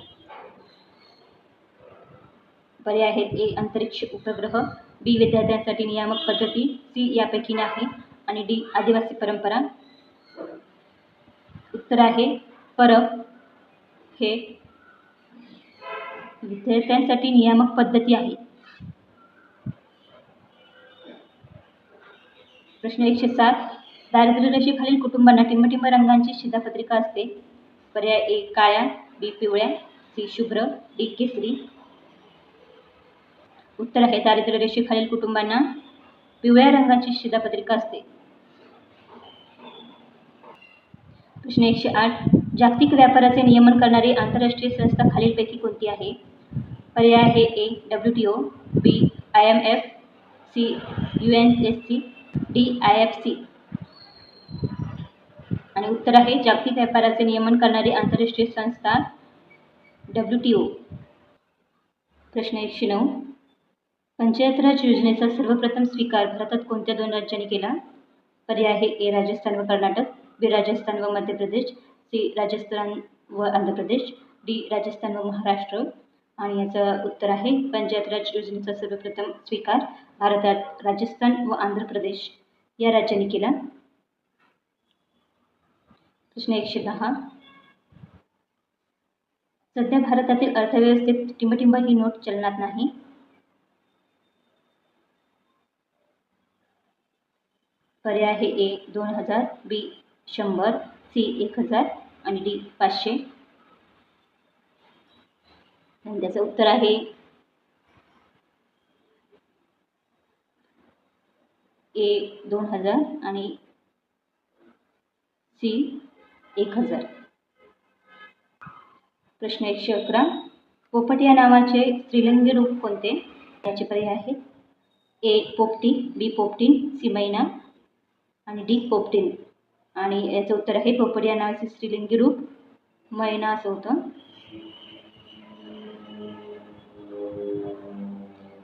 पर्याय आहेत ए अंतरिक्ष उपग्रह, बी विद्यार्थ्यांसाठी नियामक पद्धती, सी यापैकी नाही आणि डी आदिवासी परंपरा. उत्तर आहे फरक हे विद्यार्थ्यांसाठी नियामक पद्धती आहे. प्रश्न 107. दारिद्र्य रेषेखालील कुटुंबांना टिंबटिंब रंगांची शिधापत्रिका असते. पर्याय ए काळ्या, बी पिवळ्या, सी शुभ्र, डी केसरी. उत्तर आहे दारिद्र्य रेषेखालील कुटुंबांना पिवळ्या रंगाची शिधापत्रिका असते. प्रश्न 108. जागतिक व्यापाराचे नियमन करणारी आंतरराष्ट्रीय संस्था खालीलपैकी कोणती आहे? पर्याय आहे A WTO, B IMF, C UNSC, D IFC. आणि उत्तर आहे जागतिक व्यापाराचे नियमन करणारी आंतरराष्ट्रीय संस्था WTO. प्रश्न 109. पंचायत राज योजनेचा सर्वप्रथम स्वीकार भारतात कोणत्या 2 राज्यांनी केला? पर्याय आहे ए राजस्थान व कर्नाटक, बी राजस्थान व मध्य प्रदेश, सी राजस्थान व आंध्र प्रदेश, डी राजस्थान व महाराष्ट्र. आणि याचं उत्तर आहे पंचायत राज योजनेचा सर्वप्रथम स्वीकार भारतात राजस्थान व आंध्र प्रदेश या राज्यांनी केला. प्रश्न 110. सध्या भारतातील अर्थव्यवस्थेत टिंबटिंब ही नोट चलनात नाही. पर्याय आहे ए 2000, बी 100, सी 1000 आणि डी 500. आणि त्याचं उत्तर आहे ए 2000 आणि सी 1000. प्रश्न 111. पोपट या नावाचे स्त्रीलिंगी रूप कोणते? याचे पर्याय आहेत ए पोपटी, बी पोपटीन, सी मैना आणि डी पोपटीन. आणि याचं उत्तर आहे पोपट या नावाचे स्त्रीलिंगी रूप मैना असं होतं.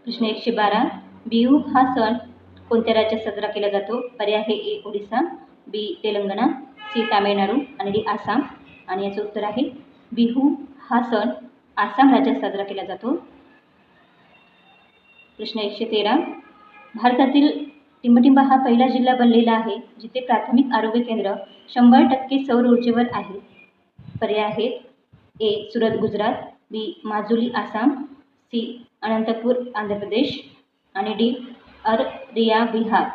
प्रश्न 112. बिहू हा सण कोणत्या राज्यात साजरा केला जातो? पर्याय आहे ए ओडिसा, बी तेलंगणा, सी तामिळनाडू आणि डी आसाम. आणि याचं उत्तर आहे बिहू हा सण आसाम राज्यात साजरा केला जातो. प्रश्न 113. भारतातील टिंबटिंब हा पहिला जिल्हा बनलेला आहे जिथे प्राथमिक आरोग्य केंद्र 100% सौर ऊर्जेवर आहे. पर्याय आहेत ए सुरत गुजरात, बी माजुली आसाम, सी अनंतपूर आंध्र प्रदेश आणि डी अररिया बिहार.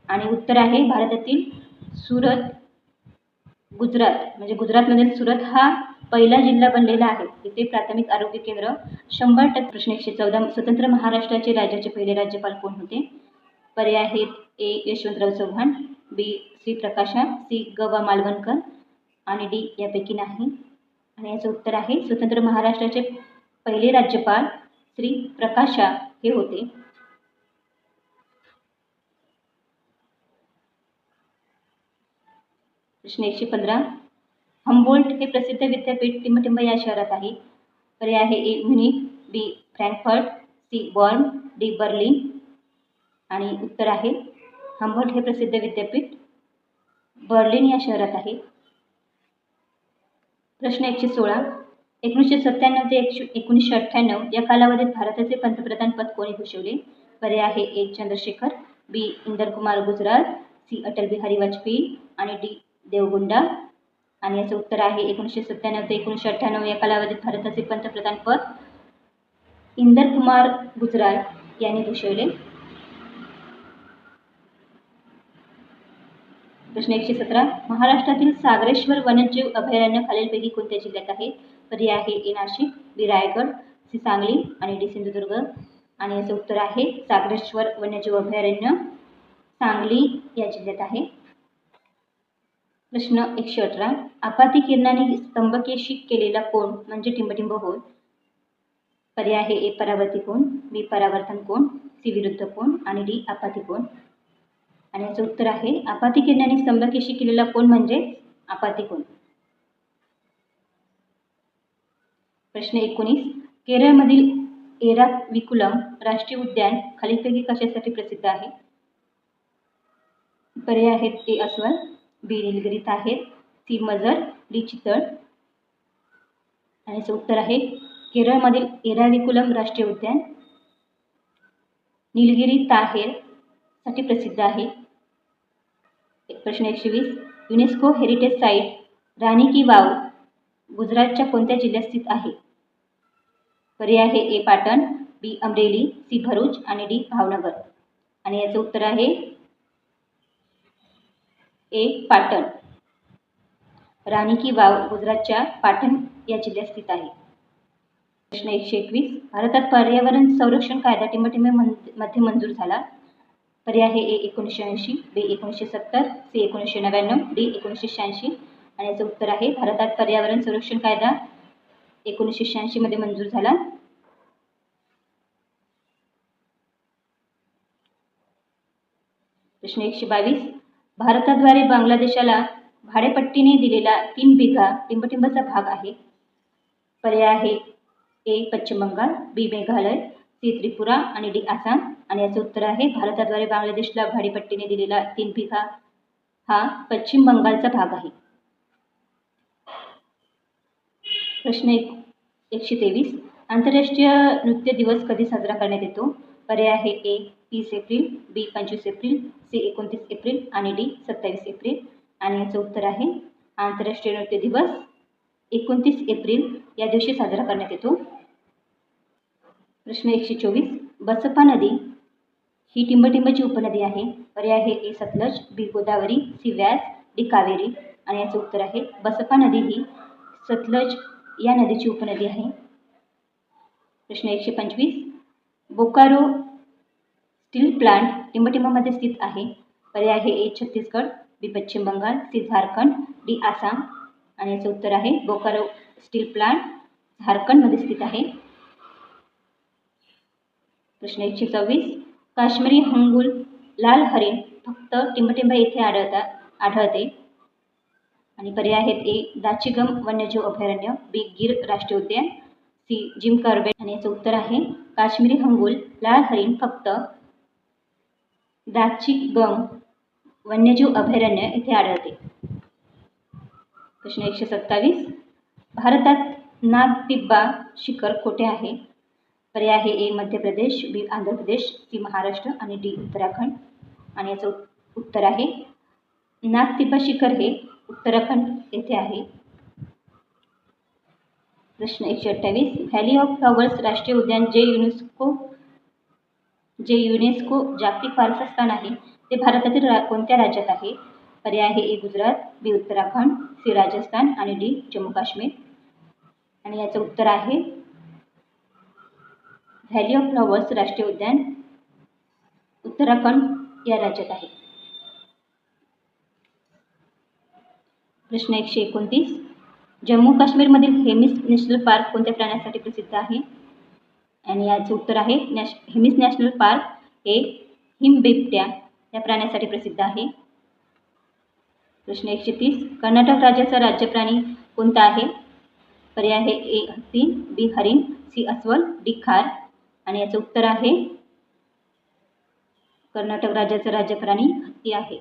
आणि उत्तर आहे भारतातील सुरत गुजरात म्हणजे गुजरातमधील सुरत हा पहिला जिल्हा बनलेला आहे तिथे प्राथमिक आरोग्य केंद्र 100%. प्रश्न 114. स्वतंत्र महाराष्ट्राचे राज्याचे पहिले राज्यपाल कोण होते? पर्याय आहेत ए यशवंतराव चव्हाण, बी श्री प्रकाशा, सी ग मालवणकर आणि डी यापैकी नाही. आणि याचं उत्तर आहे स्वतंत्र महाराष्ट्राचे पहिले राज्यपाल श्री प्रकाशा हे होते. प्रश्न 115. हम्बोल्ट हे प्रसिद्ध विद्यापीठ टिंबटिंब या शहरात आहे. पर्याय आहे A Munich, B Frankfurt, C Bern, D Berlin. आणि उत्तर आहे हम्बोल्ट हे प्रसिद्ध विद्यापीठ बर्लिन या शहरात आहे. प्रश्न 116. 1997 ते 1998 या कालावधीत भारताचे पंतप्रधान पद कोणी भूषवले? पर्याय आहे ए चंद्रशेखर, बी इंदरकुमार गुजराल, सी अटल बिहारी वाजपेयी आणि डी देवगुंडा. आणि याचं उत्तर आहे 1997 ते 1998 या कालावधीत भारताचे पंतप्रधान पद इंदरकुमार गुजराल यांनी भूषवले. प्रश्न 117. महाराष्ट्रातील सागरेश्वर वन्यजीव अभयारण्य खालीलपैकी कोणत्या जिल्ह्यात आहे? पर्याय आहे ए नाशिक, बी रायगड, सी सांगली आणि डी सिंधुदुर्ग. आणि याचं उत्तर आहे सागरेश्वर वन्यजीव अभयारण्य सांगली या जिल्ह्यात आहे. प्रश्न 118. आपाती किरणाने स्तंभकेशी केलेला कोन म्हणजे टिंबटिंब होय. पर्याय आहे ए परावर्ती कोन, बी परावर्तन कोन, सी विरुद्ध कोन आणि डी आपाती कोन. आणि याचं उत्तर आहे आपाती किरणाने स्तंभकेशी केलेला कोन म्हणजे आपाती कोन. प्रश्न 19. केरळमधील एराविकुलम राष्ट्रीय उद्यान खालीलपैकी कशासाठी प्रसिद्ध आहे? पर्याय आहेत ए अस्वल, बी निलगिरी ताहेर, सी मजर, डी चितळ. आणि याचं उत्तर आहे केरळमधील एराविकुलम राष्ट्रीय उद्यान निलगिरी ताहेर साठी प्रसिद्ध आहे. प्रश्न 120. युनेस्को हेरिटेज साईट राणी की वाव गुजरातच्या कोणत्या जिल्ह्यात स्थित आहे? पर्याय आहे ए पाटण, बी अमरेली, सी भरूच आणि डी भावनगर. आणि याचं उत्तर आहे ए पाटण. राणी की वाव गुजरातच्या पाटण या जिल्ह्यात स्थित आहे. प्रश्न 121. भारतात पर्यावरण संरक्षण कायदा मध्ये मंजूर झाला. पर्याय आहे ए 1980, बी 1970, सी 1999, डी 1986. आणि याचं उत्तर आहे भारतात पर्यावरण संरक्षण कायदा 1986 मध्ये मंजूर झाला. प्रश्न 122. भारताद्वारे बांगलादेशाला भाडेपट्टीने दिलेला 3 बिघा टिंबटिंबचा भाग आहे. पर्याय आहे ए पश्चिम बंगाल, बी मेघालय, सी त्रिपुरा आणि डी आसाम. आणि याचं उत्तर आहे भारताद्वारे बांगलादेशला भाडेपट्टीने दिलेला 3 बिघा हा पश्चिम बंगालचा भाग आहे. प्रश्न 123. आंतरराष्ट्रीय नृत्य दिवस कधी साजरा करण्यात येतो. पर्याय आहे ए 30 एप्रिल, बी 25 एप्रिल, सी 29 एप्रिल आणि डी 27 एप्रिल. आणि याचं उत्तर आहे आंतरराष्ट्रीय नृत्य दिवस 29 एप्रिल या दिवशी साजरा करण्यात येतो. प्रश्न 124. बसपा नदी ही टिंबटिंबची उपनदी आहे. पर्याय आहे ए सतलज, बी गोदावरी, सी व्यास, डी कावेरी. आणि याचं उत्तर आहे बसपा नदी ही सतलज या नदीची उपनदी आहे. प्रश्न 125. बोकारो स्टील प्लांट टिंबटिंबमध्ये स्थित आहे. पर्याय आहे ए छत्तीसगड, बी पश्चिम बंगाल, सी झारखंड, डी आसाम. आणि याचं उत्तर आहे बोकारो स्टील प्लांट झारखंडमध्ये स्थित आहे. प्रश्न 126. काश्मीरी हंगुल लाल हरिण फक्त टिंबटिंब येथे आढळते. आणि पर्याय आहेत ए दाचिगम वन्यजीव अभयारण्य, बी गीर राष्ट्रीय उद्यान, सी जिम कॉर्बेट. आणि याचं उत्तर आहे काश्मीरी हंगुल लाल हरिण फक्त दाचिगम वन्यजीव अभयारण्य येथे आढळते. प्रश्न 127. भारतात नागटिब्बा शिखर कोठे आहे. पर्याय आहे ए मध्य प्रदेश, बी आंध्र प्रदेश, सी महाराष्ट्र आणि डी उत्तराखंड. आणि याचं उत्तर आहे नागटिब्बा शिखर हे उत्तराखंड येथे आहे. प्रश्न 128. व्हॅली ऑफ फ्लॉवर्स राष्ट्रीय उद्यान जे युनेस्को जागतिक वारसा स्थान आहे ते भारतातील कोणत्या राज्यात आहे. पर्याय आहे ए गुजरात, बी उत्तराखंड, सी राजस्थान आणि डी जम्मू काश्मीर. आणि याचं उत्तर आहे व्हॅली ऑफ फ्लॉवर्स राष्ट्रीय उद्यान उत्तराखंड या राज्यात आहे. प्रश्न 129. जम्मू काश्मीरमधील हेमिस नॅशनल पार्क कोणत्या प्राण्यासाठी प्रसिद्ध आहे. आणि याचं उत्तर आहे हेमिस नॅशनल पार्क हे हिमबिबट्या या प्राण्यासाठी प्रसिद्ध आहे. प्रश्न 130. कर्नाटक राज्याचा राज्य प्राणी कोणता आहे. पर्याय आहे ए हत्ती, बी हरिण, सी अस्वल, डी खार. आणि याचं उत्तर आहे कर्नाटक राज्याचा राज्य प्राणी हत्ती आहे.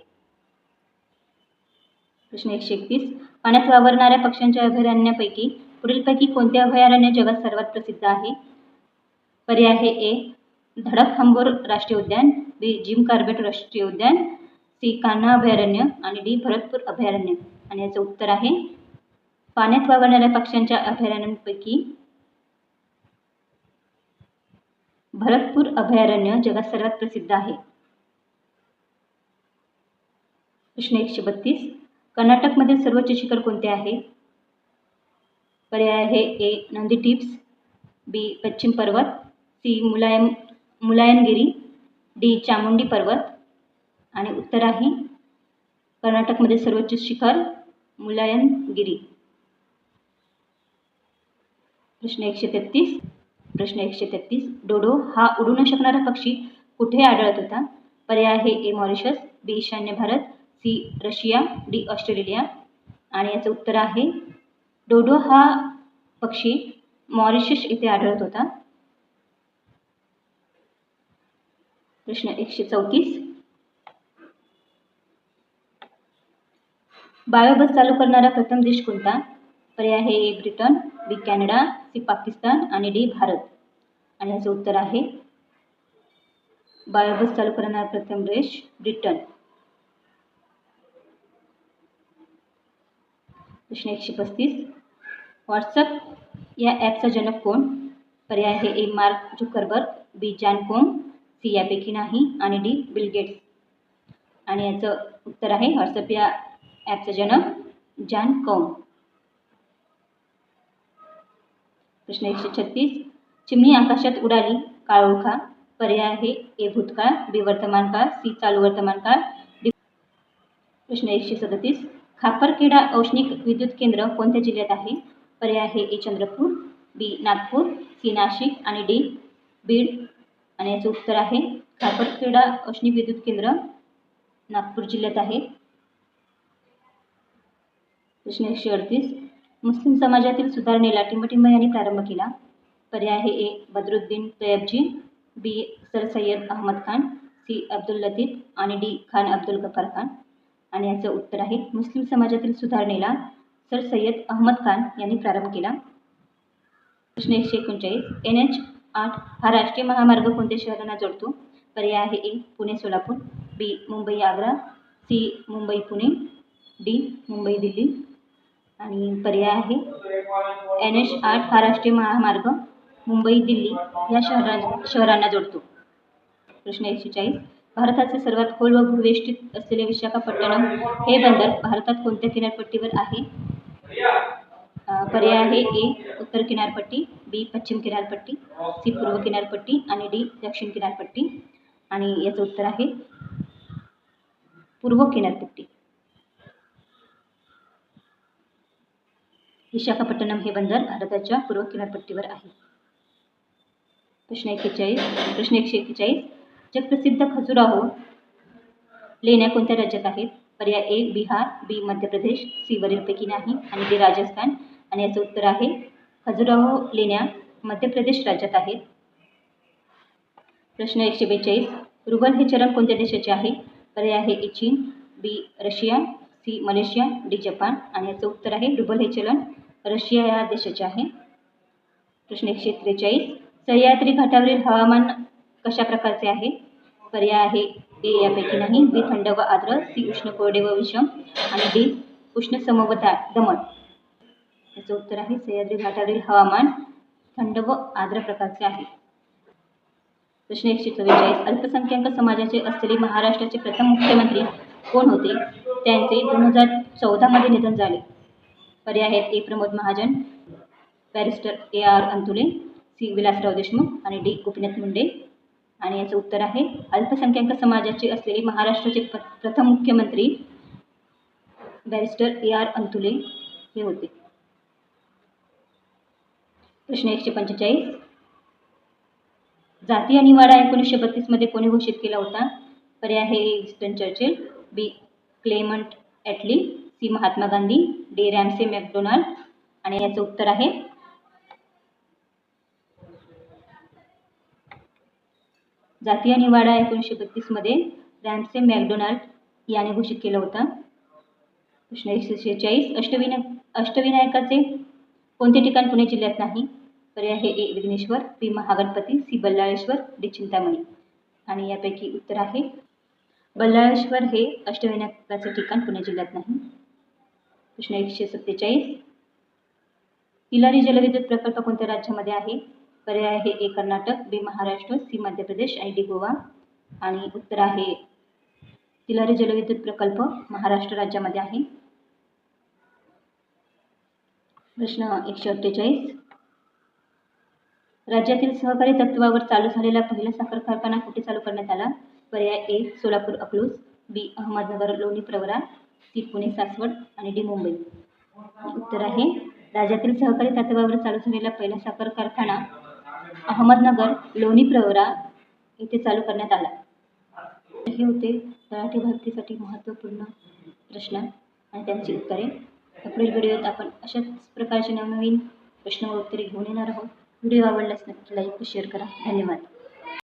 प्रश्न 131. पाण्यात वावरणाऱ्या पक्ष्यांच्या अभयारण्यांपैकी पुढीलपैकी कोणते अभयारण्य जगात सर्वात प्रसिद्ध आहे. पर्याय आहे ए धडकहंबोर राष्ट्रीय उद्यान, बी जिम कॉर्बेट राष्ट्रीय उद्यान, सी कान्हा अभयारण्य आणि डी भरतपूर अभयारण्य. आणि याचं उत्तर आहे पाण्यात वावरणाऱ्या पक्ष्यांच्या अभयारण्यांपैकी भरतपूर अभयारण्य जगात सर्वात प्रसिद्ध आहे. प्रश्न 132. कर्नाटकमधील सर्वोच्च शिखर कोणते आहे. पर्याय आहे ए नंदी टिप्स, बी पश्चिम पर्वत, सी मुलायनगिरी, डी चामुंडी पर्वत. आणि उत्तर आहे कर्नाटकमधील सर्वोच्च शिखर मुलायनगिरी. प्रश्न 133. डोडो हा उडू न शकणारा पक्षी कुठे आढळत होता. पर्याय आहे ए मॉरिशस, बी ईशान्य Bharat, C Russia, D Australia. आणि याचं उत्तर आहे डोडो हा पक्षी मॉरिशस येथे आढळत होता. प्रश्न 134. बायोबस चालू करणारा प्रथम देश कोणता. पर्याय आहे ए ब्रिटन, बी कॅनडा, सी पाकिस्तान आणि डी भारत. आणि याचं उत्तर आहे बायोबस चालू करणारा प्रथम देश ब्रिटन. प्रश्न 135. व्हॉट्सअप या ॲपचा जनक कोण. पर्याय आहे ए मार्क झुकरबर्ग, बी जॉन कोंग, सी यापैकी नाही आणि डी बिल गेट्स. आणि याचं उत्तर आहे व्हॉट्सअप या ॲपचा जनक जॉन कौम. प्रश्न 136. चिमणी आकाशात उडाली, काळ ओळखा. पर्याय आहे ए भूतकाळ, बी वर्तमान काळ, सी चालू वर्तमान काळ, डी. प्रश्न 137. खापरखेडा औष्णिक विद्युत केंद्र कोणत्या जिल्ह्यात आहे? पर्याय आहे ए चंद्रपूर, बी नागपूर, सी नाशिक आणि डी बीड. आणि याचं उत्तर आहे खापरखेडा औष्णिक विद्युत केंद्र नागपूर जिल्ह्यात आहे. प्रश्न 138. मुस्लिम समाजातील सुधारणेला टिंबटिंब यांनी प्रारंभ केला. पर्याय आहे ए बदरुद्दीन तय्यबजी, बी सर सय्यद अहमद खान, सी अब्दुल लतीफ आणि डी खान अब्दुल गफार खान. आणि याचं उत्तर आहे मुस्लिम समाजातील सुधारणेला सर सय्यद अहमद खान यांनी प्रारंभ केला. प्रश्न 139. NH8 हा राष्ट्रीय महामार्ग कोणत्या शहरांना जोडतो? पर्याय आहे ए पुणे सोलापूर, बी मुंबई आग्रा, सी मुंबई पुणे, डी मुंबई दिल्ली. आणि पर्याय आहे NH8 हा राष्ट्रीय महामार्ग मुंबई दिल्ली या शहरांना जोडतो. प्रश्न 140. भारताचे सर्वात खोल व भूवेष्टित असलेले विशाखापट्टणम हे बंदर भारतात कोणत्या किनारपट्टीवर आहे? पर्याय आहे ए उत्तर किनारपट्टी, बी पश्चिम किनारपट्टी, सी पूर्व किनारपट्टी आणि डी दक्षिण किनारपट्टी. आणि याचं उत्तर आहे पूर्व किनारपट्टी. विशाखापट्टणम हे बंदर भारताच्या पूर्व किनारपट्टीवर आहे. प्रश्न 141. जगप्रसिद्ध खजुराहो लेण्या कोणत्या राज्यात आहेत? पर्याय ए बिहार, बी मध्य प्रदेश, सी वरीलपैकी नाही आणि डी राजस्थान. आणि याचं उत्तर आहे खजुराहो लेण्या मध्य प्रदेश राज्यात आहेत. प्रश्न 142. रुबल हे चलन कोणत्या देशाचे आहे? पर्याय आहे ए चीन, B Russia, C Malaysia, D Japan. आणि याचं उत्तर आहे रुबल हे चलन रशिया या देशाचे आहे. प्रश्न 143. सह्याद्री घाटावरील हवामान कशा प्रकारचे आहे? पर्याय आहे ए यापैकी नाही, बी थंड व आर्द्र, सी उष्ण कोरडे व विषम आणि डी उष्ण सम व दमट. याचं उत्तर आहे सह्याद्री घाटावरील हवामान थंड व आर्द्र प्रकारचे आहे. प्रश्न 144. अल्पसंख्याक समाजाचे असलेले महाराष्ट्राचे प्रथम मुख्यमंत्री कोण होते? त्यांचे 2014 मध्ये निधन झाले. पर्याय आहेत A Pramod Mahajan, barrister AR Antulay, C Vilasrao Deshmukh आणि डी गोपीनाथ मुंडे. आणि याचं उत्तर आहे अल्पसंख्याक समाजाचे असलेले महाराष्ट्राचे प्रथम मुख्यमंत्री बॅरिस्टर AR अंतुले हे होते. प्रश्न 145. जातीय निवाडा 1932 मध्ये कोणी घोषित केला होता? पर्याय आहे A Winston Churchill, B Clement Attlee, C Mahatma Gandhi, D Ramsay MacDonald. आणि याचं उत्तर आहे जातीय निवाडा 1932 मध्ये रॅमसे मॅकडोनाल्ड याने घोषित केला होता. प्रश्न 146. अष्टविनायकाचे कोणते ठिकाण पुणे जिल्ह्यात नाही? पर्याय आहे ए विघ्नेश्वर, बी महागणपती, सी बल्लाळेश्वर, डी चिंतामणी. आणि यापैकी उत्तर आहे बल्लाळेश्वर हे अष्टविनायकाचे ठिकाण पुणे जिल्ह्यात नाही. प्रश्न 147. तिलारी जलविद्युत प्रकल्प कोणत्या राज्यामध्ये आहे? पर्याय आहे ए कर्नाटक, बी महाराष्ट्र, सी मध्य प्रदेश आणि डी गोवा. आणि उत्तर आहे तिलारी जलविद्युत प्रकल्प महाराष्ट्र राज्यामध्ये आहे. प्रश्न 148. राज्यातील सहकारी तत्त्वावर चालू झालेला पहिला साखर कारखाना कुठे चालू करण्यात आला? पर्याय ए सोलापूर अकलूज, बी अहमदनगर लोणी प्रवरा, सी पुणे सासवड आणि डी मुंबई. उत्तर आहे राज्यातील सहकारी तत्त्वावर चालू झालेला पहिला साखर कारखाना अहमदनगर लोणी प्रवरा येथे चालू करण्यात आला. हे होते मराठी भरतीसाठी महत्त्वपूर्ण प्रश्न आणि त्यांची उत्तरे. पुढील व्हिडिओत आपण अशाच प्रकारचे नवनवीन प्रश्न व उत्तरे घेऊन येणार आहोत. व्हिडिओ आवडल्यास नक्की लाईक व शेअर करा. धन्यवाद.